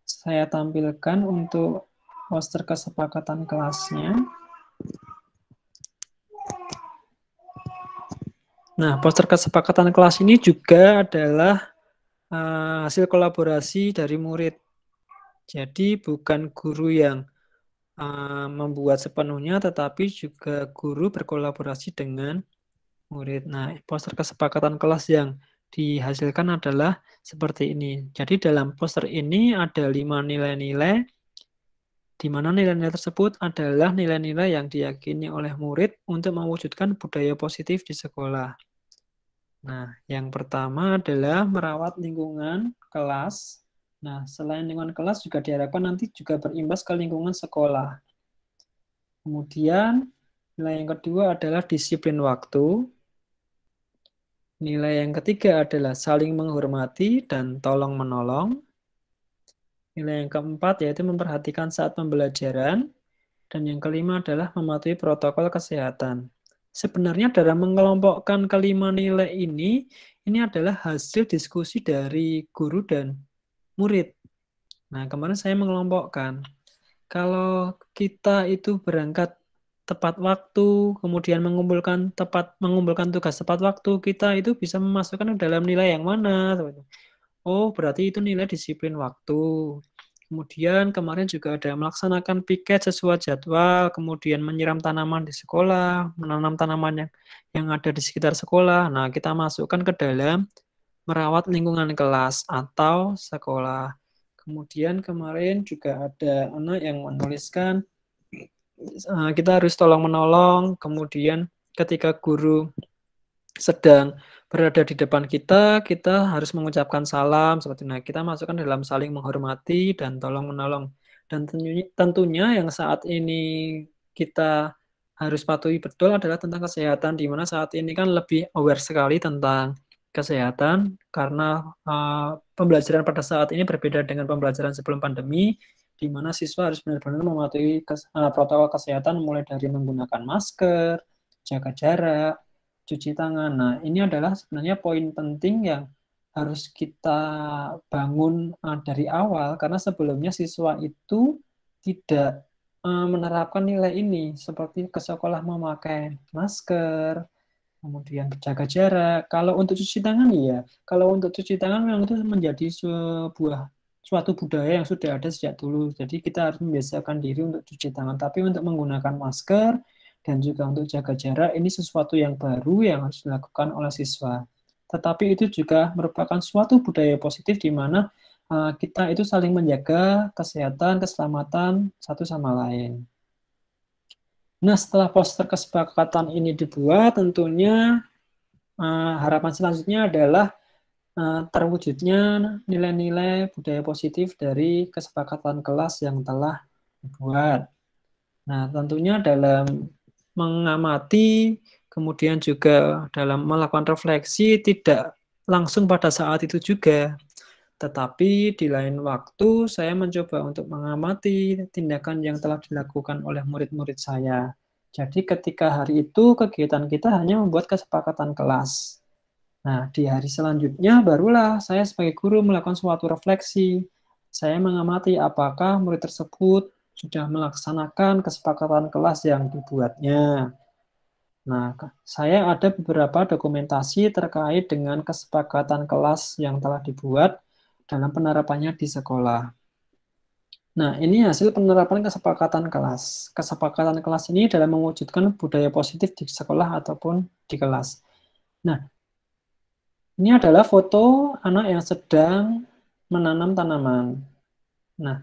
Saya tampilkan untuk poster kesepakatan kelasnya. Nah, poster kesepakatan kelas ini juga adalah hasil kolaborasi dari murid. Jadi bukan guru yang membuat sepenuhnya, tetapi juga guru berkolaborasi dengan murid. Nah, poster kesepakatan kelas yang dihasilkan adalah seperti ini. Jadi dalam poster ini ada 5 nilai-nilai, di mana nilai-nilai tersebut adalah nilai-nilai yang diyakini oleh murid untuk mewujudkan budaya positif di sekolah. Nah, yang pertama adalah merawat lingkungan kelas. Nah, selain lingkungan kelas juga diharapkan nanti juga berimbas ke lingkungan sekolah. Kemudian, nilai yang kedua adalah disiplin waktu. Nilai yang ketiga adalah saling menghormati dan tolong-menolong. Nilai yang keempat yaitu memperhatikan saat pembelajaran. Dan yang kelima adalah mematuhi protokol kesehatan. Sebenarnya dalam mengelompokkan kelima nilai ini adalah hasil diskusi dari guru dan murid. Nah, kemarin saya mengelompokkan. Kalau kita itu berangkat tepat waktu, kemudian mengumpulkan tugas tepat waktu, kita itu bisa memasukkan ke dalam nilai yang mana? Oh, berarti itu nilai disiplin waktu. Kemudian kemarin juga ada melaksanakan piket sesuai jadwal, kemudian menyiram tanaman di sekolah, menanam tanaman yang ada di sekitar sekolah. Nah, kita masukkan ke dalam merawat lingkungan kelas atau sekolah. Kemudian kemarin juga ada anak yang menuliskan kita harus tolong-menolong, kemudian ketika guru sedang berada di depan kita harus mengucapkan salam, seperti itu. Nah, kita masukkan dalam saling menghormati dan tolong-menolong. Dan tentunya yang saat ini kita harus patuhi betul adalah tentang kesehatan, di mana saat ini kan lebih aware sekali tentang kesehatan, karena pembelajaran pada saat ini berbeda dengan pembelajaran sebelum pandemi, di mana siswa harus benar-benar mematuhi protokol kesehatan, mulai dari menggunakan masker, jaga jarak, cuci tangan. Nah, ini adalah sebenarnya poin penting yang harus kita bangun dari awal, karena sebelumnya siswa itu tidak menerapkan nilai ini, seperti ke sekolah memakai masker, kemudian jaga jarak. Kalau untuk cuci tangan ya, kalau untuk cuci tangan memang itu menjadi suatu budaya yang sudah ada sejak dulu. Jadi kita harus membiasakan diri untuk cuci tangan. Tapi untuk menggunakan masker dan juga untuk jaga jarak ini sesuatu yang baru yang harus dilakukan oleh siswa. Tetapi itu juga merupakan suatu budaya positif di mana kita itu saling menjaga kesehatan, keselamatan satu sama lain. Nah, setelah poster kesepakatan ini dibuat, tentunya harapan selanjutnya adalah terwujudnya nilai-nilai budaya positif dari kesepakatan kelas yang telah dibuat. Nah, tentunya dalam mengamati, kemudian juga dalam melakukan refleksi, tidak langsung pada saat itu juga. Tetapi di lain waktu, saya mencoba untuk mengamati tindakan yang telah dilakukan oleh murid-murid saya. Jadi ketika hari itu, kegiatan kita hanya membuat kesepakatan kelas. Nah, di hari selanjutnya barulah saya sebagai guru melakukan suatu refleksi. Saya mengamati apakah murid tersebut sudah melaksanakan kesepakatan kelas yang dibuatnya. Nah, saya ada beberapa dokumentasi terkait dengan kesepakatan kelas yang telah dibuat dalam penerapannya di sekolah. Nah, ini hasil penerapan kesepakatan kelas. Kesepakatan kelas ini dalam mewujudkan budaya positif di sekolah ataupun di kelas. Nah, ini adalah foto anak yang sedang menanam tanaman. Nah,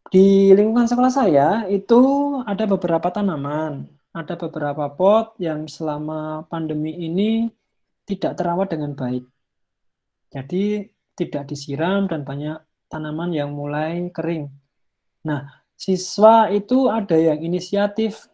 di lingkungan sekolah saya itu ada beberapa tanaman, ada beberapa pot yang selama pandemi ini tidak terawat dengan baik. Jadi tidak disiram dan banyak tanaman yang mulai kering. Nah, siswa itu ada yang inisiatif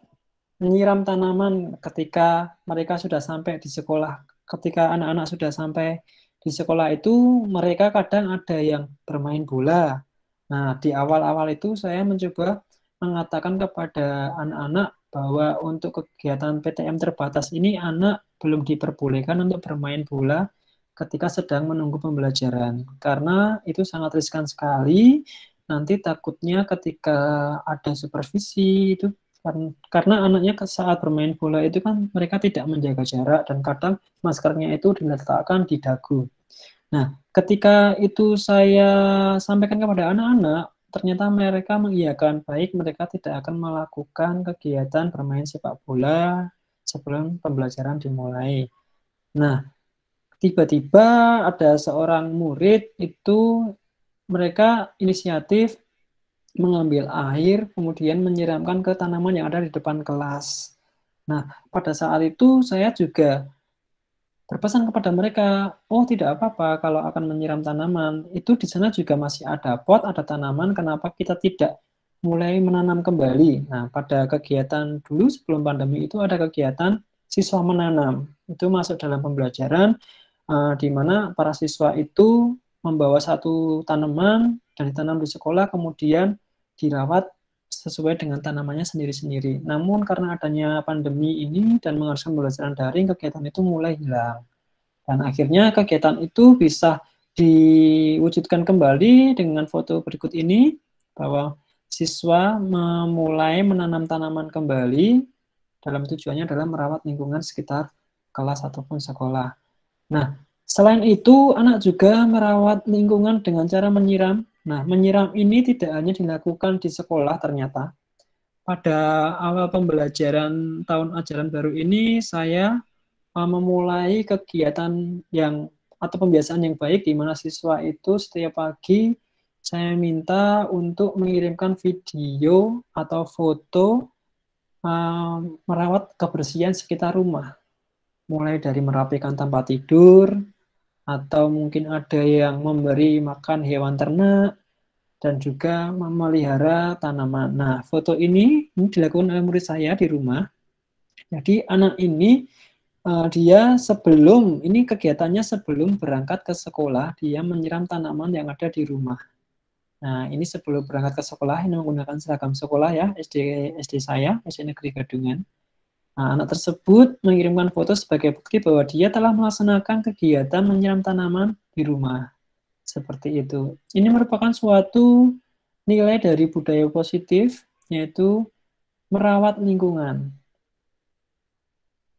menyiram tanaman ketika mereka sudah sampai di sekolah. Ketika anak-anak sudah sampai di sekolah itu, mereka kadang ada yang bermain bola. Nah, di awal-awal itu saya mencoba mengatakan kepada anak-anak bahwa untuk kegiatan PTM terbatas ini anak belum diperbolehkan untuk bermain bola ketika sedang menunggu pembelajaran. Karena itu sangat riskan sekali, nanti takutnya ketika ada supervisi itu karena anaknya saat bermain bola itu kan mereka tidak menjaga jarak dan kadang maskernya itu diletakkan di dagu. Nah, ketika itu saya sampaikan kepada anak-anak, ternyata mereka mengiyakan, baik mereka tidak akan melakukan kegiatan bermain sepak bola sebelum pembelajaran dimulai. Nah, tiba-tiba ada seorang murid itu mereka inisiatif mengambil air, kemudian menyiramkan ke tanaman yang ada di depan kelas. Nah, pada saat itu saya juga berpesan kepada mereka, oh tidak apa-apa kalau akan menyiram tanaman, itu di sana juga masih ada pot, ada tanaman, kenapa kita tidak mulai menanam kembali. Nah, pada kegiatan dulu sebelum pandemi itu ada kegiatan siswa menanam, itu masuk dalam pembelajaran, di mana para siswa itu membawa satu tanaman dan ditanam di sekolah, kemudian dirawat sesuai dengan tanamannya sendiri-sendiri. Namun karena adanya pandemi ini dan mengharuskan pembelajaran daring, kegiatan itu mulai hilang. Dan akhirnya kegiatan itu bisa diwujudkan kembali dengan foto berikut ini, bahwa siswa memulai menanam tanaman kembali dalam tujuannya adalah merawat lingkungan sekitar kelas ataupun sekolah. Nah, selain itu, anak juga merawat lingkungan dengan cara menyiram. Nah, menyiram ini tidak hanya dilakukan di sekolah ternyata. Pada awal pembelajaran tahun ajaran baru ini, saya memulai kegiatan yang atau pembiasaan yang baik di mana siswa itu setiap pagi saya minta untuk mengirimkan video atau foto merawat kebersihan sekitar rumah. Mulai dari merapikan tempat tidur, atau mungkin ada yang memberi makan hewan ternak, dan juga memelihara tanaman. Nah, foto ini dilakukan oleh murid saya di rumah. Jadi anak ini, dia sebelum, ini kegiatannya sebelum berangkat ke sekolah, dia menyiram tanaman yang ada di rumah. Nah, ini sebelum berangkat ke sekolah, ini menggunakan seragam sekolah ya, SD saya, SD Negeri Gadungan. Nah, anak tersebut mengirimkan foto sebagai bukti bahwa dia telah melaksanakan kegiatan menyiram tanaman di rumah. Seperti itu. Ini merupakan suatu nilai dari budaya positif, yaitu merawat lingkungan.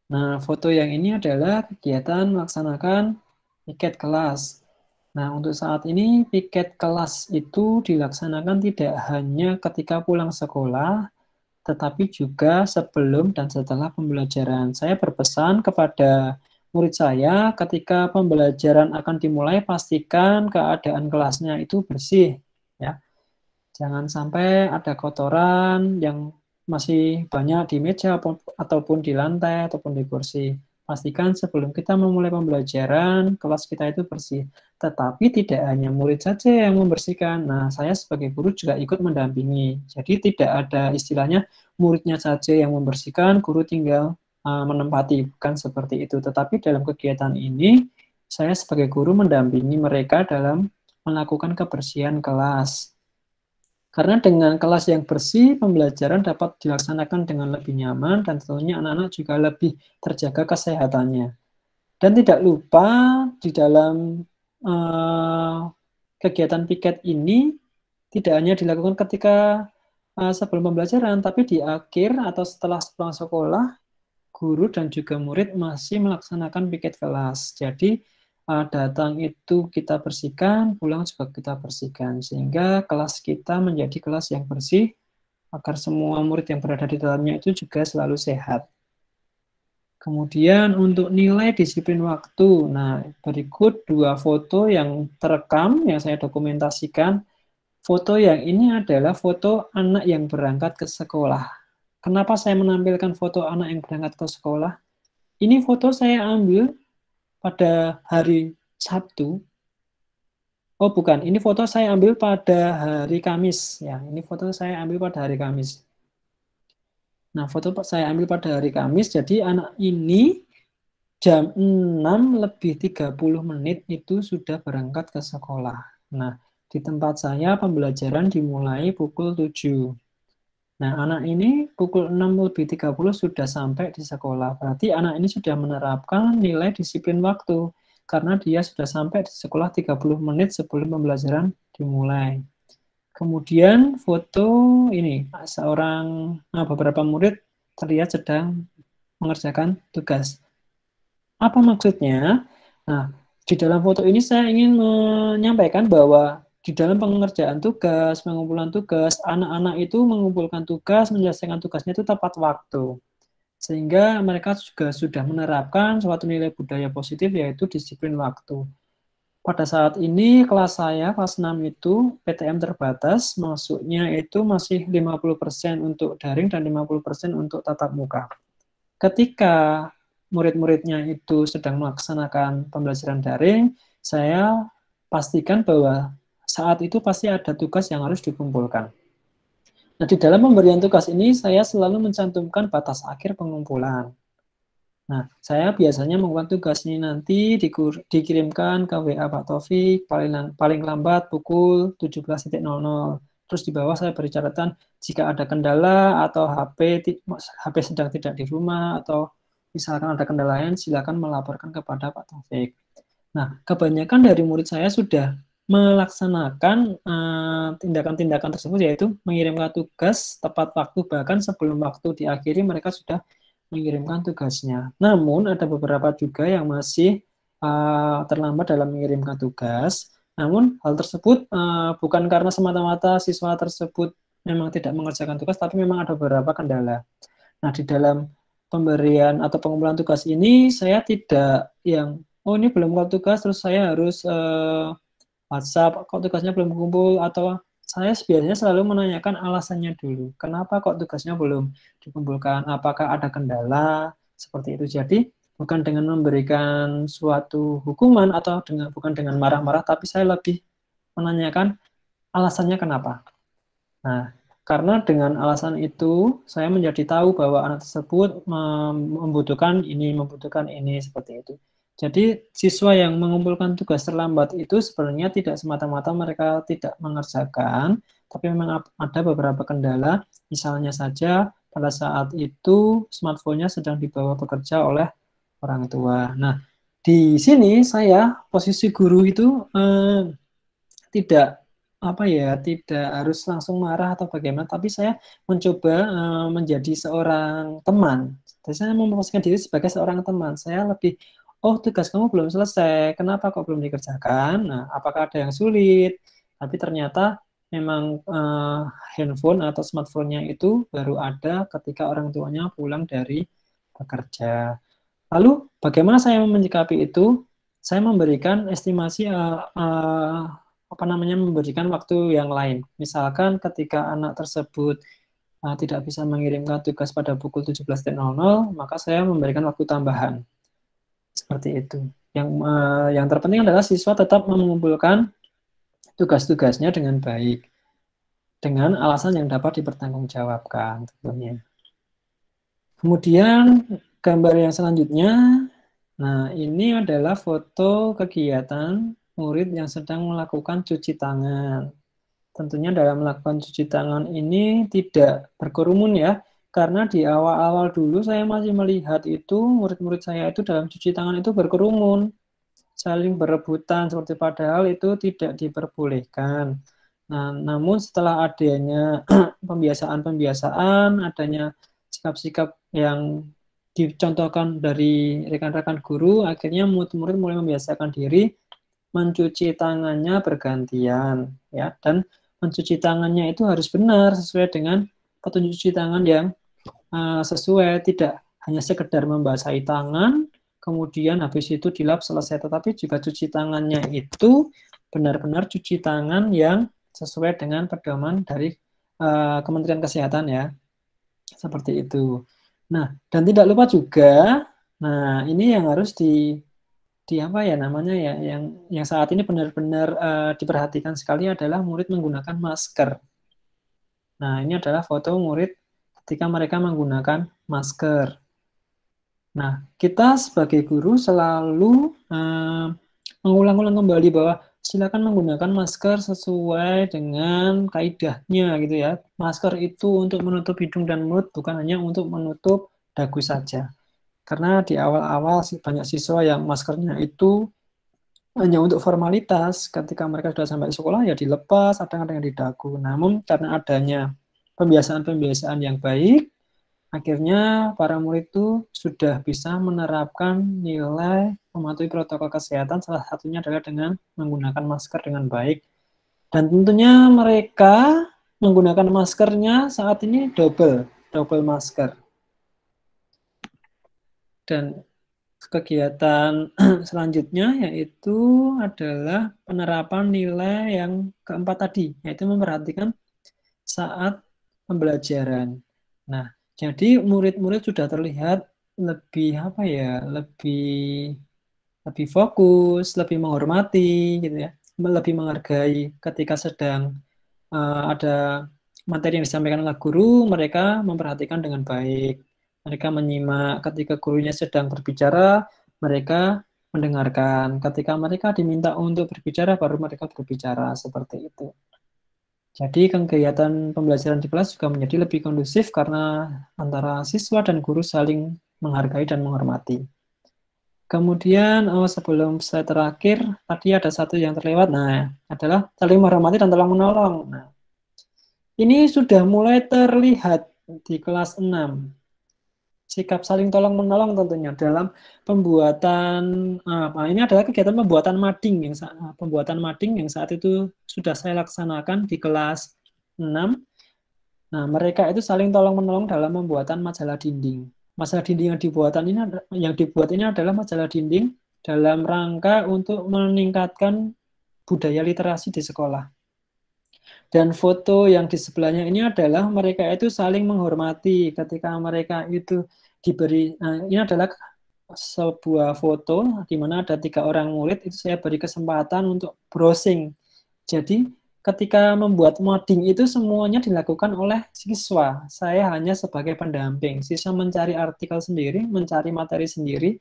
Nah, foto yang ini adalah kegiatan melaksanakan piket kelas. Nah, untuk saat ini piket kelas itu dilaksanakan tidak hanya ketika pulang sekolah, tetapi juga sebelum dan setelah pembelajaran. Saya berpesan kepada murid saya ketika pembelajaran akan dimulai, pastikan keadaan kelasnya itu bersih, ya. Jangan sampai ada kotoran yang masih banyak di meja ataupun di lantai ataupun di kursi. Pastikan sebelum kita memulai pembelajaran, kelas kita itu bersih. Tetapi tidak hanya murid saja yang membersihkan. Nah, saya sebagai guru juga ikut mendampingi. Jadi tidak ada istilahnya muridnya saja yang membersihkan, guru tinggal menempati. Bukan seperti itu. Tetapi dalam kegiatan ini, saya sebagai guru mendampingi mereka dalam melakukan kebersihan kelas. Karena dengan kelas yang bersih, pembelajaran dapat dilaksanakan dengan lebih nyaman dan tentunya anak-anak juga lebih terjaga kesehatannya. Dan tidak lupa di dalam kegiatan piket ini tidak hanya dilakukan ketika sebelum pembelajaran, tapi di akhir atau setelah pulang sekolah, guru dan juga murid masih melaksanakan piket kelas. Jadi datang itu kita bersihkan, pulang juga kita bersihkan, sehingga kelas kita menjadi kelas yang bersih, agar semua murid yang berada di dalamnya itu juga selalu sehat. Kemudian untuk nilai disiplin waktu, nah berikut 2 foto yang terekam, yang saya dokumentasikan. Foto yang ini adalah foto anak yang berangkat ke sekolah. Kenapa saya menampilkan foto anak yang berangkat ke sekolah? Ini foto saya ambil pada hari Sabtu. Oh bukan, ini foto saya ambil pada hari Kamis. Ya, ini foto saya ambil pada hari Kamis. Nah, foto saya ambil pada hari Kamis, jadi anak ini jam 6:30 itu sudah berangkat ke sekolah. Nah, di tempat saya pembelajaran dimulai pukul 7. Nah, anak ini pukul 6:30 sudah sampai di sekolah. Berarti anak ini sudah menerapkan nilai disiplin waktu, karena dia sudah sampai di sekolah 30 menit sebelum pembelajaran dimulai. Kemudian foto ini, beberapa murid terlihat sedang mengerjakan tugas. Apa maksudnya? Nah, di dalam foto ini saya ingin menyampaikan bahwa di dalam pengerjaan tugas, pengumpulan tugas, anak-anak itu mengumpulkan tugas, menyelesaikan tugasnya itu tepat waktu. Sehingga mereka juga sudah menerapkan suatu nilai budaya positif, yaitu disiplin waktu. Pada saat ini kelas saya, kelas 6 itu PTM terbatas, masuknya itu masih 50% untuk daring dan 50% untuk tatap muka. Ketika murid-muridnya itu sedang melaksanakan pembelajaran daring, saya pastikan bahwa saat itu pasti ada tugas yang harus dikumpulkan. Nah, di dalam pemberian tugas ini saya selalu mencantumkan batas akhir pengumpulan. Nah, saya biasanya mengumpulkan tugas ini nanti dikirimkan ke WA Pak Taufik paling lambat pukul 17.00. Terus di bawah saya beri catatan jika ada kendala atau HP sedang tidak di rumah atau misalkan ada kendala lain, silakan melaporkan kepada Pak Taufik. Nah, kebanyakan dari murid saya sudah melaksanakan tindakan-tindakan tersebut, yaitu mengirimkan tugas tepat waktu, bahkan sebelum waktu diakhiri mereka sudah mengirimkan tugasnya. Namun ada beberapa juga yang masih terlambat dalam mengirimkan tugas. Namun hal tersebut bukan karena semata-mata siswa tersebut memang tidak mengerjakan tugas, tapi memang ada beberapa kendala. Nah, di dalam pemberian atau pengumpulan tugas ini saya tidak yang ini belum kumpul tugas terus saya harus WhatsApp kok tugasnya belum kumpul, atau saya biasanya selalu menanyakan alasannya dulu. Kenapa kok tugasnya belum dikumpulkan? Apakah ada kendala? Seperti itu. Jadi bukan dengan memberikan suatu hukuman atau bukan dengan marah-marah, tapi saya lebih menanyakan alasannya kenapa. Nah, karena dengan alasan itu saya menjadi tahu bahwa anak tersebut membutuhkan ini seperti itu. Jadi siswa yang mengumpulkan tugas terlambat itu sebenarnya tidak semata-mata mereka tidak mengerjakan, tapi memang ada beberapa kendala. Misalnya saja pada saat itu smartphone-nya sedang dibawa bekerja oleh orang tua. Nah, di sini saya posisi guru itu tidak apa ya, tidak harus langsung marah atau bagaimana, tapi saya mencoba menjadi seorang teman. Jadi saya memposisikan diri sebagai seorang teman. Saya lebih, oh tugas kamu belum selesai, kenapa kok belum dikerjakan? Nah, apakah ada yang sulit? Tapi ternyata memang handphone atau smartphone-nya itu baru ada ketika orang tuanya pulang dari bekerja. Lalu bagaimana saya menyikapi itu? Saya memberikan estimasi apa namanya, memberikan waktu yang lain. Misalkan ketika anak tersebut tidak bisa mengirimkan tugas pada pukul 17.00, maka saya memberikan waktu tambahan. Seperti itu. Yang terpenting adalah siswa tetap mengumpulkan tugas-tugasnya dengan baik, dengan alasan yang dapat dipertanggungjawabkan tentunya. Kemudian gambar yang selanjutnya, nah ini adalah foto kegiatan murid yang sedang melakukan cuci tangan. Tentunya dalam melakukan cuci tangan ini tidak berkerumun ya, karena di awal-awal dulu saya masih melihat itu murid-murid saya itu dalam cuci tangan itu berkerumun, saling berebutan, seperti padahal itu tidak diperbolehkan. Nah, namun setelah adanya pembiasaan-pembiasaan, adanya sikap-sikap yang dicontohkan dari rekan-rekan guru, akhirnya murid-murid mulai membiasakan diri mencuci tangannya bergantian, ya, dan mencuci tangannya itu harus benar sesuai dengan petunjuk cuci tangan yang sesuai, tidak hanya sekedar membasahi tangan, kemudian habis itu dilap selesai, tetapi juga cuci tangannya itu benar-benar cuci tangan yang sesuai dengan pedoman dari Kementerian Kesehatan ya, seperti itu. Nah, dan tidak lupa juga, nah ini yang harus di apa ya namanya ya, yang saat ini benar-benar diperhatikan sekali adalah murid menggunakan masker. Nah, ini adalah foto murid ketika mereka menggunakan masker. Nah, kita sebagai guru selalu mengulang-ulang kembali bahwa silakan menggunakan masker sesuai dengan kaidahnya gitu ya. Masker itu untuk menutup hidung dan mulut, bukan hanya untuk menutup dagu saja. Karena di awal-awal banyak siswa yang maskernya itu hanya untuk formalitas, ketika mereka sudah sampai sekolah ya dilepas, kadang-kadang di dagu. Namun karena adanya pembiasaan-pembiasaan yang baik, akhirnya para murid itu sudah bisa menerapkan nilai mematuhi protokol kesehatan, salah satunya adalah dengan menggunakan masker dengan baik. Dan tentunya mereka menggunakan maskernya saat ini double masker. Dan kegiatan selanjutnya yaitu adalah penerapan nilai yang keempat tadi, yaitu memperhatikan saat pembelajaran. Nah, jadi murid-murid sudah terlihat lebih apa ya, lebih fokus, lebih menghormati gitu ya, lebih menghargai ketika sedang ada materi yang disampaikan oleh guru, mereka memperhatikan dengan baik. Mereka menyimak ketika gurunya sedang berbicara, mereka mendengarkan. Ketika mereka diminta untuk berbicara, baru mereka berbicara, seperti itu. Jadi kegiatan pembelajaran di kelas juga menjadi lebih kondusif karena antara siswa dan guru saling menghargai dan menghormati. Kemudian sebelum saya terakhir, tadi ada satu yang terlewat, nah adalah saling menghormati dan tolong menolong. Nah, ini sudah mulai terlihat di kelas 6. Sikap saling tolong menolong tentunya dalam pembuatan ini adalah kegiatan pembuatan mading yang saat itu sudah saya laksanakan di kelas 6. Nah, mereka itu saling tolong menolong dalam pembuatan majalah dinding. Majalah dinding yang dibuat ini adalah majalah dinding dalam rangka untuk meningkatkan budaya literasi di sekolah. Dan foto yang di sebelahnya ini adalah mereka itu saling menghormati ketika mereka itu diberi, ini adalah sebuah foto di mana ada 3 orang murid, itu saya beri kesempatan untuk browsing. Jadi ketika membuat modding itu semuanya dilakukan oleh siswa, saya hanya sebagai pendamping. Siswa mencari artikel sendiri, mencari materi sendiri.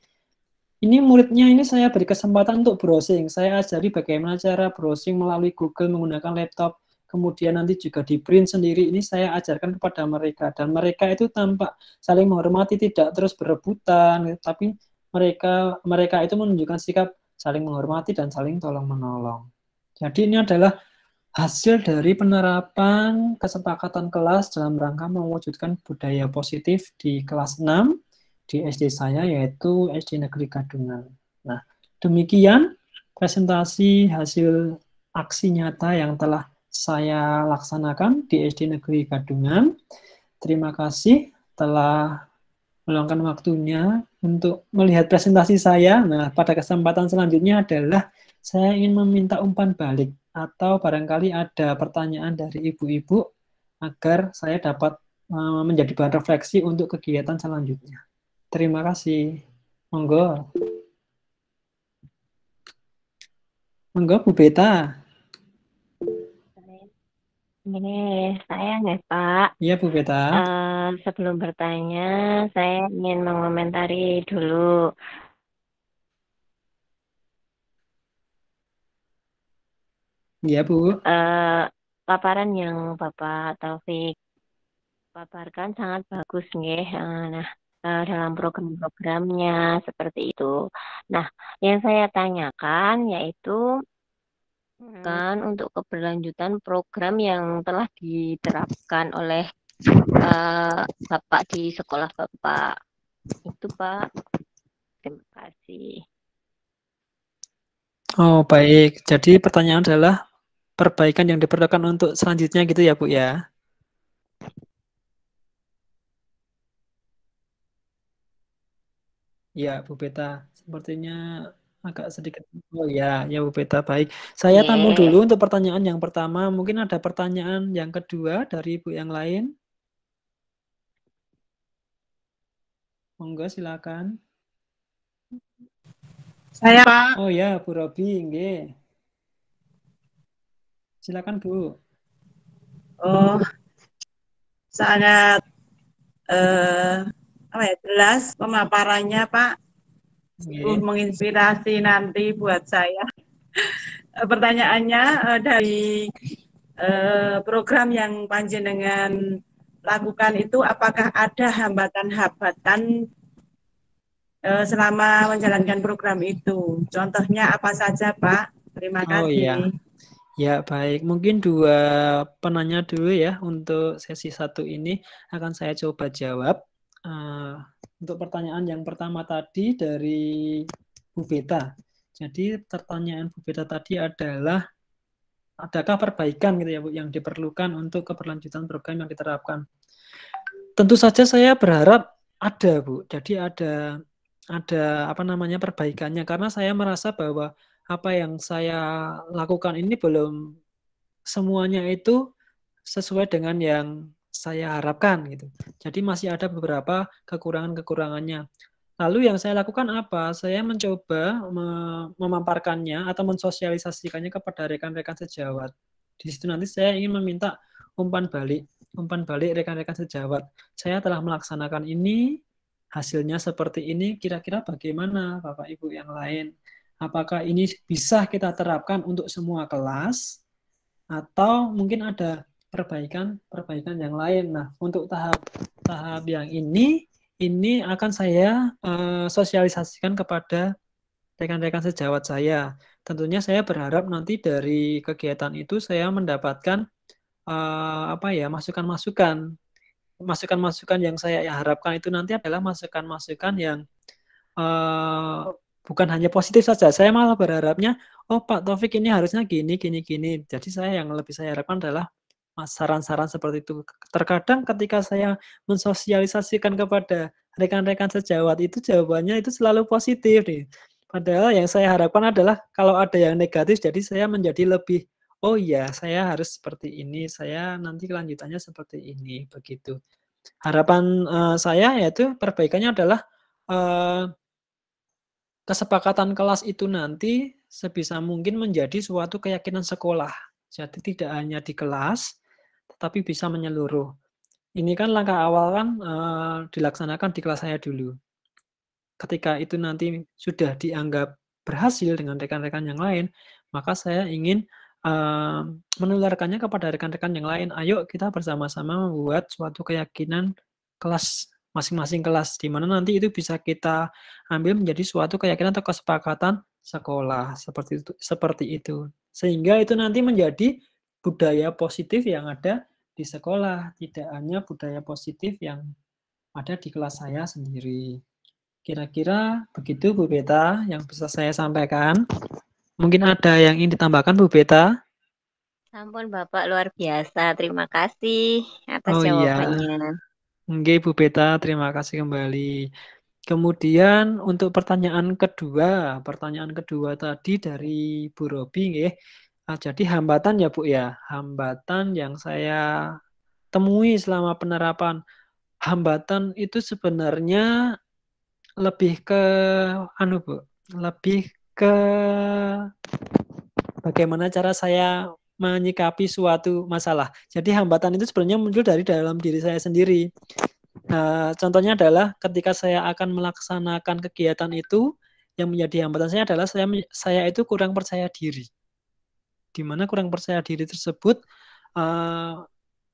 Ini muridnya ini saya beri kesempatan untuk browsing, saya ajari bagaimana cara browsing melalui Google menggunakan laptop, kemudian nanti juga di print sendiri, ini saya ajarkan kepada mereka, dan mereka itu tampak saling menghormati, tidak terus berebutan, tapi mereka itu menunjukkan sikap saling menghormati dan saling tolong menolong. Jadi ini adalah Hasil dari penerapan kesepakatan kelas dalam rangka mewujudkan budaya positif di kelas 6 di SD saya, yaitu SD Negeri Gadungan. Nah, demikian presentasi hasil aksi nyata yang telah saya laksanakan di SD Negeri Gadungan. Terima kasih telah meluangkan waktunya untuk melihat presentasi saya. Nah, pada kesempatan selanjutnya adalah saya ingin meminta umpan balik atau barangkali ada pertanyaan dari ibu-ibu agar saya dapat menjadi bahan refleksi untuk kegiatan selanjutnya. Terima kasih. Monggo. Monggo, Bu Beta. Ini saya nggak Pak. Iya, Bu Beta. Sebelum bertanya, saya ingin mengomentari dulu. Iya, Bu. Paparan yang Bapak Taufik paparkan sangat bagus, nggih. Nah, dalam program-programnya seperti itu. Nah, yang saya tanyakan yaitu kan untuk keberlanjutan program yang telah diterapkan oleh Bapak di sekolah Bapak. Itu Pak. Terima kasih. Oh, baik. Jadi pertanyaan adalah perbaikan yang diperlukan untuk selanjutnya gitu ya, Bu ya? Ya, Bu Beta. Sepertinya agak sedikit. Oh ya, ya Bu Beta, baik. Saya tampung dulu untuk pertanyaan yang pertama. Mungkin ada pertanyaan yang kedua dari Ibu yang lain. Monggo silakan. Saya Pak. Oh ya, Bu Robi, nggih. Silakan Bu. Oh, sangat jelas pemaparannya Pak. Menginspirasi nanti buat saya. Pertanyaannya dari program yang panjenengan lakukan itu, apakah ada hambatan-hambatan selama menjalankan program itu? Contohnya apa saja Pak? Terima kasih. Oh iya. Ya, baik. Mungkin dua penanya dulu ya untuk sesi satu ini akan saya coba jawab. Untuk pertanyaan yang pertama tadi dari Bu Beta. Jadi pertanyaan Bu Beta tadi adalah adakah perbaikan gitu ya Bu yang diperlukan untuk keberlanjutan program yang diterapkan? Tentu saja saya berharap ada Bu. Jadi ada apa namanya perbaikannya karena saya merasa bahwa apa yang saya lakukan ini belum semuanya itu sesuai dengan yang saya harapkan gitu. Jadi masih ada beberapa kekurangan-kekurangannya. Lalu yang saya lakukan apa? Saya mencoba memaparkannya atau mensosialisasikannya kepada rekan-rekan sejawat. Di situ nanti saya ingin meminta umpan balik rekan-rekan sejawat. Saya telah melaksanakan ini, hasilnya seperti ini, kira-kira bagaimana Bapak Ibu yang lain? Apakah ini bisa kita terapkan untuk semua kelas atau mungkin ada perbaikan yang lain. Nah, untuk tahap yang ini akan saya sosialisasikan kepada rekan-rekan sejawat saya. Tentunya saya berharap nanti dari kegiatan itu saya mendapatkan masukan-masukan yang saya harapkan itu nanti adalah masukan-masukan yang bukan hanya positif saja. Saya malah berharapnya, oh Pak Taufik ini harusnya gini. Jadi yang lebih saya harapkan adalah saran-saran seperti itu. Terkadang ketika saya mensosialisasikan kepada rekan-rekan sejawat itu jawabannya itu selalu positif nih. Padahal yang saya harapkan adalah kalau ada yang negatif, jadi saya menjadi lebih, oh iya saya harus seperti ini, saya nanti kelanjutannya seperti ini, begitu. Harapan saya yaitu perbaikannya adalah kesepakatan kelas itu nanti sebisa mungkin menjadi suatu keyakinan sekolah. Jadi tidak hanya di kelas, tetapi bisa menyeluruh. Ini kan langkah awal kan dilaksanakan di kelas saya dulu. Ketika itu nanti sudah dianggap berhasil dengan rekan-rekan yang lain, maka saya ingin menularkannya kepada rekan-rekan yang lain. Ayo kita bersama-sama membuat suatu keyakinan kelas masing-masing kelas, di mana nanti itu bisa kita ambil menjadi suatu keyakinan atau kesepakatan sekolah seperti itu. Sehingga itu nanti menjadi budaya positif yang ada di sekolah, tidak hanya budaya positif yang ada di kelas saya sendiri. Kira-kira begitu Bu Beta yang bisa saya sampaikan. Mungkin ada yang ingin ditambahkan Bu Beta? Ampun Bapak luar biasa. Terima kasih atas Oh iya, jawabannya. oke Bu Beta, terima kasih kembali. Kemudian untuk pertanyaan kedua tadi dari Bu Robi, nggih. Jadi hambatan ya Bu ya, hambatan yang saya temui selama penerapan. Hambatan itu sebenarnya lebih ke Bu, lebih ke bagaimana cara saya menyikapi suatu masalah. Jadi hambatan itu sebenarnya muncul dari dalam diri saya sendiri. Contohnya adalah ketika saya akan melaksanakan kegiatan itu, yang menjadi hambatan saya adalah saya itu kurang percaya diri. Di mana kurang percaya diri tersebut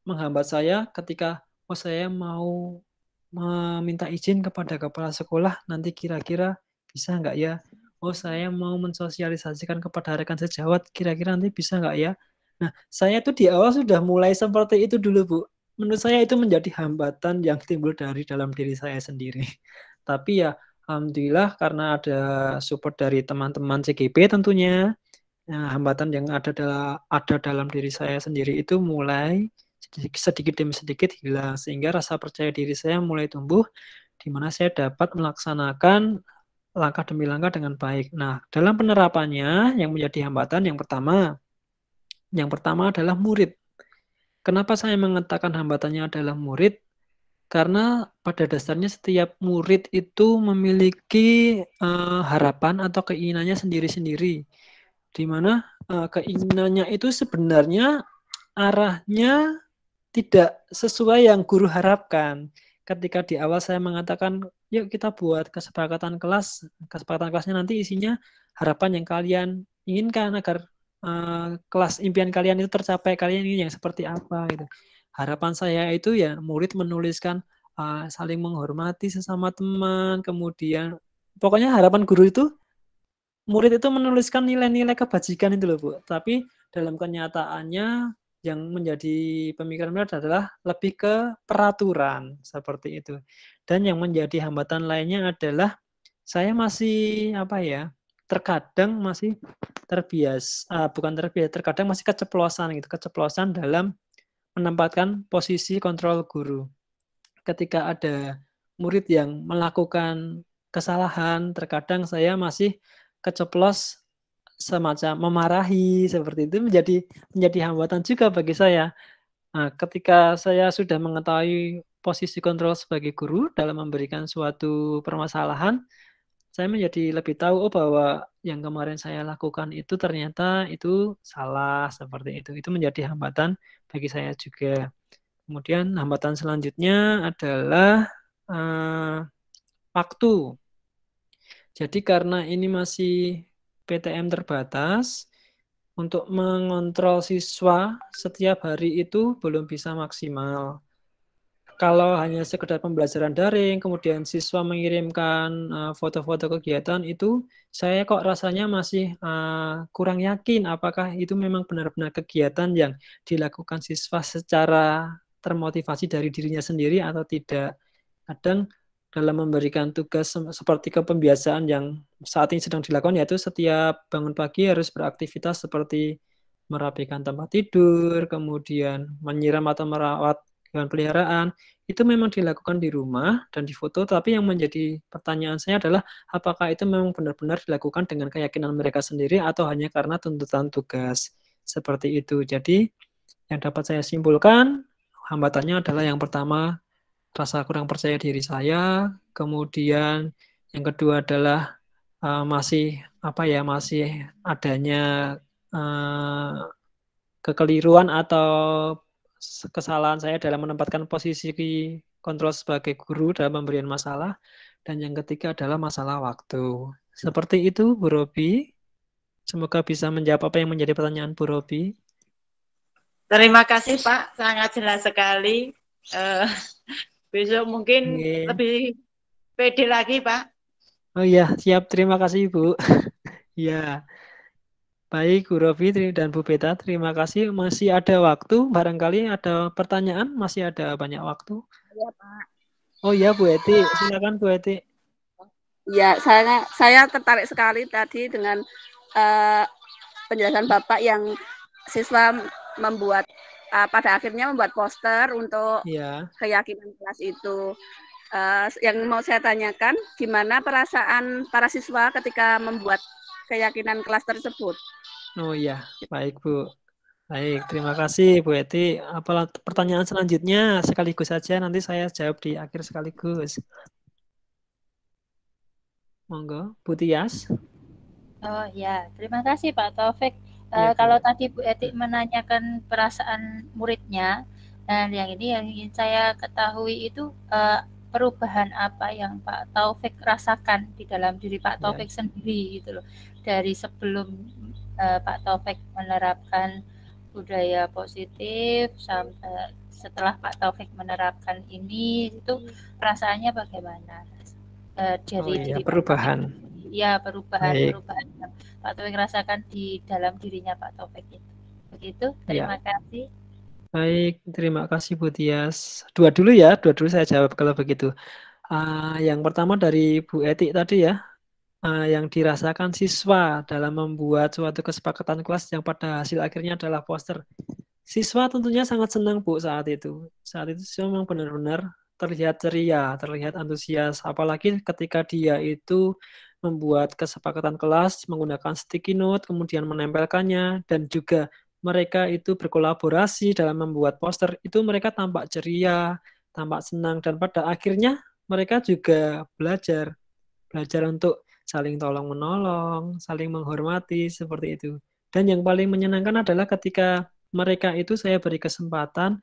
menghambat saya ketika saya mau meminta izin kepada kepala sekolah, nanti kira-kira bisa nggak ya? Saya mau mensosialisasikan kepada rekan sejawat, kira-kira nanti bisa nggak ya? Nah, saya tuh di awal sudah mulai seperti itu dulu, Bu. Menurut saya itu menjadi hambatan yang timbul dari dalam diri saya sendiri. Tapi ya, alhamdulillah karena ada support dari teman-teman CGP tentunya, hambatan yang ada dalam diri saya sendiri itu mulai sedikit demi sedikit hilang, sehingga rasa percaya diri saya mulai tumbuh, di mana saya dapat melaksanakan langkah demi langkah dengan baik. Nah, dalam penerapannya yang menjadi hambatan yang pertama adalah murid. Kenapa saya mengatakan hambatannya adalah murid? Karena pada dasarnya setiap murid itu memiliki harapan atau keinginannya sendiri-sendiri, di mana keinginannya itu sebenarnya arahnya tidak sesuai yang guru harapkan. Ketika di awal saya mengatakan, yuk kita buat kesepakatan kelasnya nanti isinya harapan yang kalian inginkan agar kelas impian kalian itu tercapai, kalian ingin yang seperti apa gitu. Harapan saya itu ya murid menuliskan saling menghormati sesama teman, kemudian pokoknya harapan guru itu murid itu menuliskan nilai-nilai kebajikan itu loh Bu. Tapi dalam kenyataannya yang menjadi pemikiran mereka adalah lebih ke peraturan seperti itu. Dan yang menjadi hambatan lainnya adalah saya masih terkadang masih terkadang masih keceplosan dalam menempatkan posisi kontrol guru. Ketika ada murid yang melakukan kesalahan, terkadang saya masih keceplos semacam memarahi, seperti itu menjadi hambatan juga bagi saya. Nah, ketika saya sudah mengetahui posisi kontrol sebagai guru dalam memberikan suatu permasalahan, saya menjadi lebih tahu bahwa yang kemarin saya lakukan itu ternyata itu salah, seperti itu. Itu menjadi hambatan bagi saya juga. Kemudian hambatan selanjutnya adalah waktu. Jadi karena ini masih PTM terbatas, untuk mengontrol siswa setiap hari itu belum bisa maksimal. Kalau hanya sekedar pembelajaran daring, kemudian siswa mengirimkan foto-foto kegiatan itu, saya kok rasanya masih kurang yakin apakah itu memang benar-benar kegiatan yang dilakukan siswa secara termotivasi dari dirinya sendiri atau tidak. Kadang dalam memberikan tugas seperti kepembiasaan yang saat ini sedang dilakukan, yaitu setiap bangun pagi harus beraktivitas seperti merapikan tempat tidur, kemudian menyiram atau merawat hewan peliharaan, itu memang dilakukan di rumah dan difoto, tapi yang menjadi pertanyaan saya adalah apakah itu memang benar-benar dilakukan dengan keyakinan mereka sendiri atau hanya karena tuntutan tugas, seperti itu. Jadi yang dapat saya simpulkan, hambatannya adalah yang pertama, rasa kurang percaya diri saya, kemudian yang kedua adalah masih adanya kekeliruan atau kesalahan saya dalam menempatkan posisi kontrol sebagai guru dalam pemberian masalah, dan yang ketiga adalah masalah waktu. Seperti itu Bu Robi. Semoga bisa menjawab apa yang menjadi pertanyaan Bu Robi. Terima kasih Pak, sangat jelas sekali. Besok mungkin lebih pede lagi Pak. Oh iya, siap. Terima kasih Bu. Ya. Baik, Bu Rofi dan Bu Beta, terima kasih. Masih ada waktu, barangkali ada pertanyaan, masih ada banyak waktu. Iya, Pak. Oh iya, Bu Eti, silakan Bu Eti. Ya, saya tertarik sekali tadi dengan penjelasan Bapak yang siswa membuat pada akhirnya membuat poster untuk Ya, keyakinan kelas itu. Yang mau saya tanyakan, gimana perasaan para siswa ketika membuat keyakinan kelas tersebut? oh iya, baik Bu. Baik, terima kasih Bu Eti. Apa pertanyaan selanjutnya sekaligus saja nanti saya jawab di akhir sekaligus. Monggo, Bu Tias. Oh ya, terima kasih Pak Taufik. Ya, Bu. Kalau tadi Bu Eti menanyakan perasaan muridnya, dan yang ini yang ingin saya ketahui itu perubahan apa yang Pak Taufik rasakan di dalam diri Pak Taufik sendiri gitu loh. Dari sebelum Pak Taufik menerapkan budaya positif sampai setelah Pak Taufik menerapkan ini, itu perasaannya bagaimana? Dari diri perubahan. Ya, perubahan Baik. yang Pak Taufik rasakan di dalam dirinya Pak Taufik itu. Begitu, terima kasih. Baik, terima kasih Bu Tias. Dua dulu saya jawab kalau begitu. Yang pertama dari Bu Eti tadi ya, yang dirasakan siswa dalam membuat suatu kesepakatan kelas yang pada hasil akhirnya adalah poster. Siswa tentunya sangat senang Bu saat itu. Saat itu siswa memang benar-benar terlihat ceria, terlihat antusias. Apalagi ketika dia itu membuat kesepakatan kelas menggunakan sticky note, kemudian menempelkannya, dan juga mereka itu berkolaborasi dalam membuat poster. Itu mereka tampak ceria, tampak senang, dan pada akhirnya mereka juga belajar untuk saling tolong-menolong, saling menghormati, seperti itu. Dan yang paling menyenangkan adalah ketika mereka itu saya beri kesempatan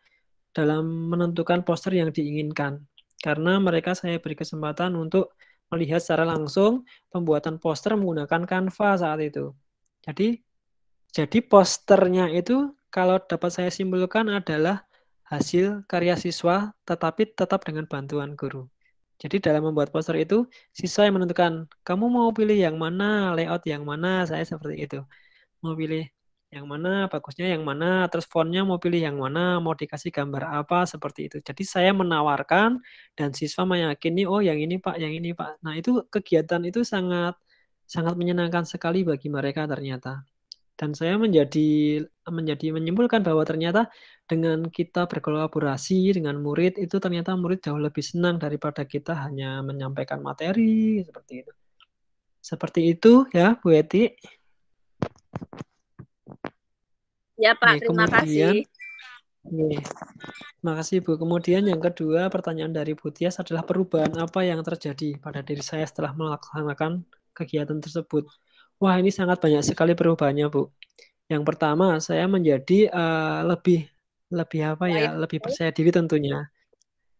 dalam menentukan poster yang diinginkan. Karena mereka saya beri kesempatan untuk melihat secara langsung pembuatan poster menggunakan Canva saat itu. Jadi posternya itu kalau dapat saya simpulkan adalah hasil karya siswa tetapi tetap dengan bantuan guru. Jadi dalam membuat poster itu, siswa yang menentukan, kamu mau pilih yang mana, layout yang mana, saya seperti itu. Mau pilih yang mana, bagusnya yang mana, terus fontnya mau pilih yang mana, mau dikasih gambar apa, seperti itu. Jadi saya menawarkan, dan siswa meyakini, oh yang ini Pak, yang ini Pak. Nah itu kegiatan itu sangat menyenangkan sekali bagi mereka ternyata. Dan saya menjadi menyimpulkan bahwa ternyata dengan kita berkolaborasi dengan murid itu ternyata murid jauh lebih senang daripada kita hanya menyampaikan materi seperti itu. Seperti itu ya Bu Eti. Ya Pak, terima kasih. Terima kasih Bu. Kemudian yang kedua pertanyaan dari Bu Tias adalah perubahan apa yang terjadi pada diri saya setelah melaksanakan kegiatan tersebut. Wah ini sangat banyak sekali perubahannya Bu. Yang pertama saya menjadi lebih percaya diri tentunya.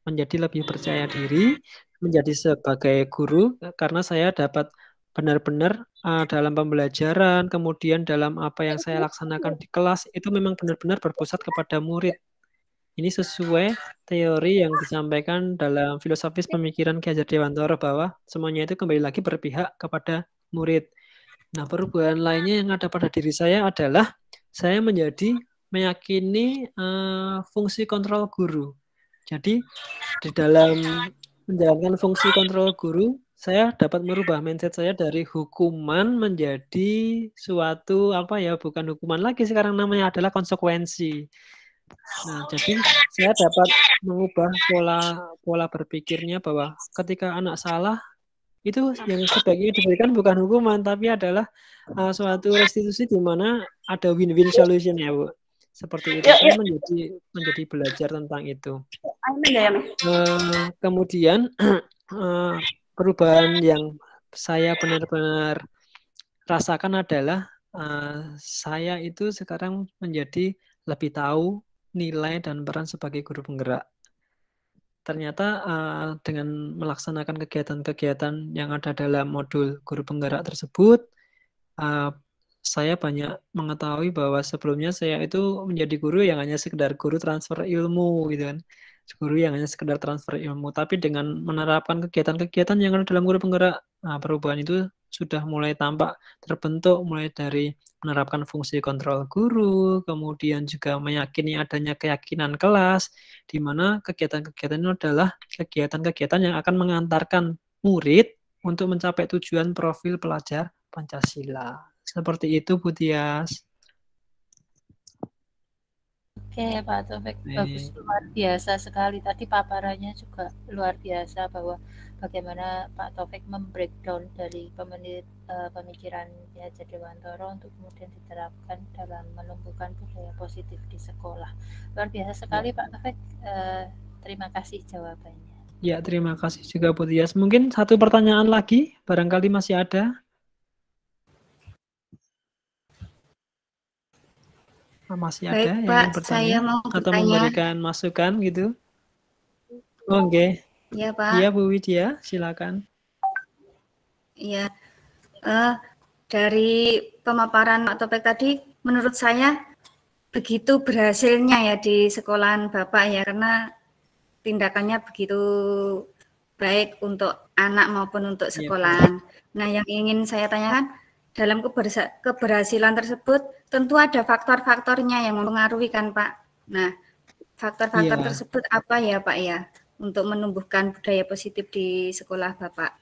Menjadi lebih percaya diri, menjadi sebagai guru karena saya dapat benar-benar dalam pembelajaran, kemudian dalam apa yang saya laksanakan di kelas itu memang benar-benar berpusat kepada murid. Ini sesuai teori yang disampaikan dalam filosofis pemikiran Ki Hajar Dewantara bahwa semuanya itu kembali lagi berpihak kepada murid. Nah, perubahan lainnya yang ada pada diri saya adalah saya menjadi meyakini fungsi kontrol guru. Jadi, di dalam menjalankan fungsi kontrol guru, saya dapat merubah mindset saya dari hukuman menjadi suatu bukan hukuman lagi, sekarang namanya adalah konsekuensi. Nah, jadi saya dapat mengubah pola berpikirnya bahwa ketika anak salah, itu yang sebaiknya diberikan bukan hukuman, tapi adalah suatu restitusi di mana ada win-win solution ya Bu. Seperti itu, saya menjadi belajar tentang itu. Kemudian perubahan yang saya benar-benar rasakan adalah saya itu sekarang menjadi lebih tahu nilai dan peran sebagai guru penggerak. Ternyata dengan melaksanakan kegiatan-kegiatan yang ada dalam modul guru penggerak tersebut, saya banyak mengetahui bahwa sebelumnya saya itu menjadi guru yang hanya sekedar guru transfer ilmu gitu kan. guru yang hanya sekedar transfer ilmu, tapi dengan menerapkan kegiatan-kegiatan yang ada dalam guru penggerak, perubahan itu sudah mulai tampak terbentuk, mulai dari menerapkan fungsi kontrol guru, kemudian juga meyakini adanya keyakinan kelas, di mana kegiatan-kegiatan itu adalah kegiatan-kegiatan yang akan mengantarkan murid untuk mencapai tujuan profil pelajar Pancasila. Seperti itu, Bu Tias. Oke, Pak Taufik, bagus, luar biasa sekali. Tadi paparannya juga luar biasa bahwa bagaimana Pak Taufik membreakdown dari pemikiran ya Jadewantoro untuk kemudian diterapkan dalam menumbuhkan budaya positif di sekolah. Luar biasa sekali Pak Taufik. Terima kasih jawabannya. Ya, terima kasih juga Bu Tias. Mungkin satu pertanyaan lagi, barangkali masih ada. Masih Baik, ada yang Pak, ingin bertanya saya mau atau bertanya. memberikan masukan gitu? Oke. Iya, Pak. Iya, Bu Widya, silakan. Iya. Dari pemaparan Pak Taufik tadi, menurut saya begitu berhasilnya ya di sekolahan Bapak ya, karena tindakannya begitu baik untuk anak maupun untuk sekolahan. Nah, yang ingin saya tanyakan, dalam keberhasilan tersebut tentu ada faktor-faktornya yang mempengaruhi kan Pak. Nah, faktor-faktor tersebut apa ya Pak ya untuk menumbuhkan budaya positif di sekolah Bapak?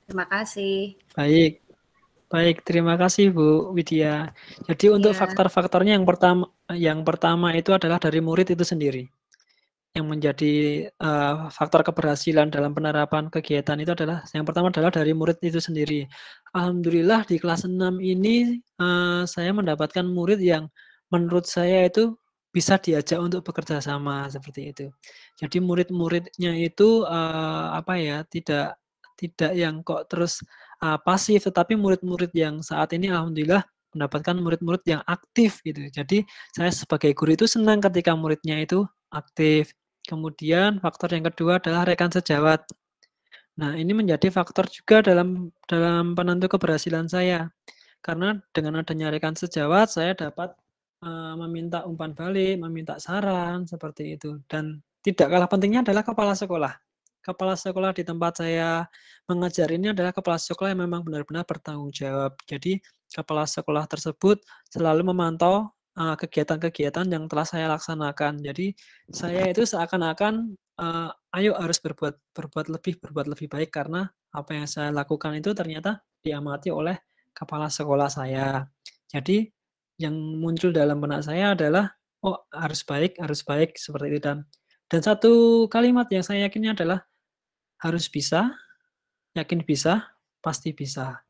Terima kasih. Baik, terima kasih Bu Widya. Jadi untuk faktor-faktornya yang pertama itu adalah dari murid itu sendiri. Yang menjadi faktor keberhasilan dalam penerapan kegiatan itu adalah yang pertama adalah dari murid itu sendiri. Alhamdulillah di kelas 6 ini saya mendapatkan murid yang menurut saya itu bisa diajak untuk bekerja sama seperti itu. Jadi murid-muridnya itu tidak yang kok terus pasif, tetapi murid-murid yang saat ini alhamdulillah mendapatkan murid-murid yang aktif gitu. Jadi saya sebagai guru itu senang ketika muridnya itu aktif. Kemudian faktor yang kedua adalah rekan sejawat. Nah, ini menjadi faktor juga dalam penentu keberhasilan saya. Karena dengan adanya rekan sejawat, saya dapat meminta umpan balik, meminta saran, seperti itu. Dan tidak kalah pentingnya adalah kepala sekolah. Kepala sekolah di tempat saya mengajar ini adalah kepala sekolah yang memang benar-benar bertanggung jawab. Jadi, kepala sekolah tersebut selalu memantau kegiatan-kegiatan yang telah saya laksanakan. Jadi saya itu seakan-akan ayo harus berbuat lebih baik karena apa yang saya lakukan itu ternyata diamati oleh kepala sekolah saya. Jadi yang muncul dalam benak saya adalah harus baik seperti itu dan satu kalimat yang saya yakini adalah harus bisa, yakin bisa, pasti bisa.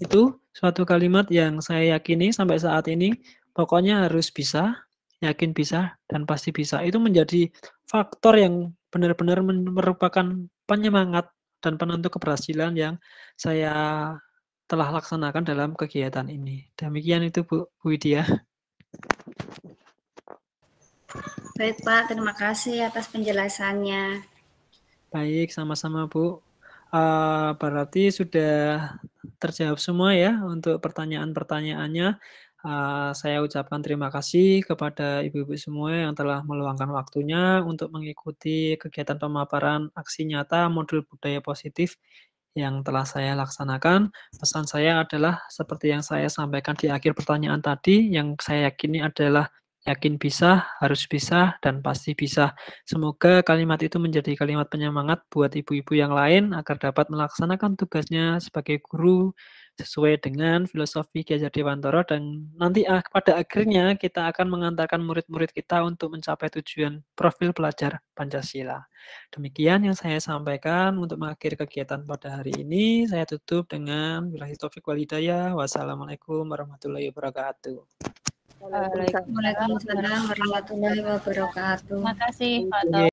Itu suatu kalimat yang saya yakini sampai saat ini. Pokoknya harus bisa, yakin bisa, dan pasti bisa. Itu menjadi faktor yang benar-benar merupakan penyemangat dan penentu keberhasilan yang saya telah laksanakan dalam kegiatan ini. Demikian itu Bu Widya. Baik Pak, terima kasih atas penjelasannya. Baik, sama-sama Bu. Berarti sudah terjawab semua ya untuk pertanyaan-pertanyaannya. Saya ucapkan terima kasih kepada ibu-ibu semua yang telah meluangkan waktunya untuk mengikuti kegiatan pemaparan aksi nyata modul budaya positif yang telah saya laksanakan. Pesan saya adalah seperti yang saya sampaikan di akhir pertanyaan tadi, yang saya yakini adalah yakin bisa, harus bisa, dan pasti bisa. Semoga kalimat itu menjadi kalimat penyemangat buat ibu-ibu yang lain agar dapat melaksanakan tugasnya sebagai guru sesuai dengan filosofi Ki Hajar Dewantoro, dan nanti pada akhirnya kita akan mengantarkan murid-murid kita untuk mencapai tujuan profil pelajar Pancasila. Demikian yang saya sampaikan untuk mengakhiri kegiatan pada hari ini. Saya tutup dengan billahi taufiq wal hidayah. Wassalamualaikum warahmatullahi wabarakatuh. Waalaikumsalam warahmatullahi wabarakatuh. Terima kasih Pak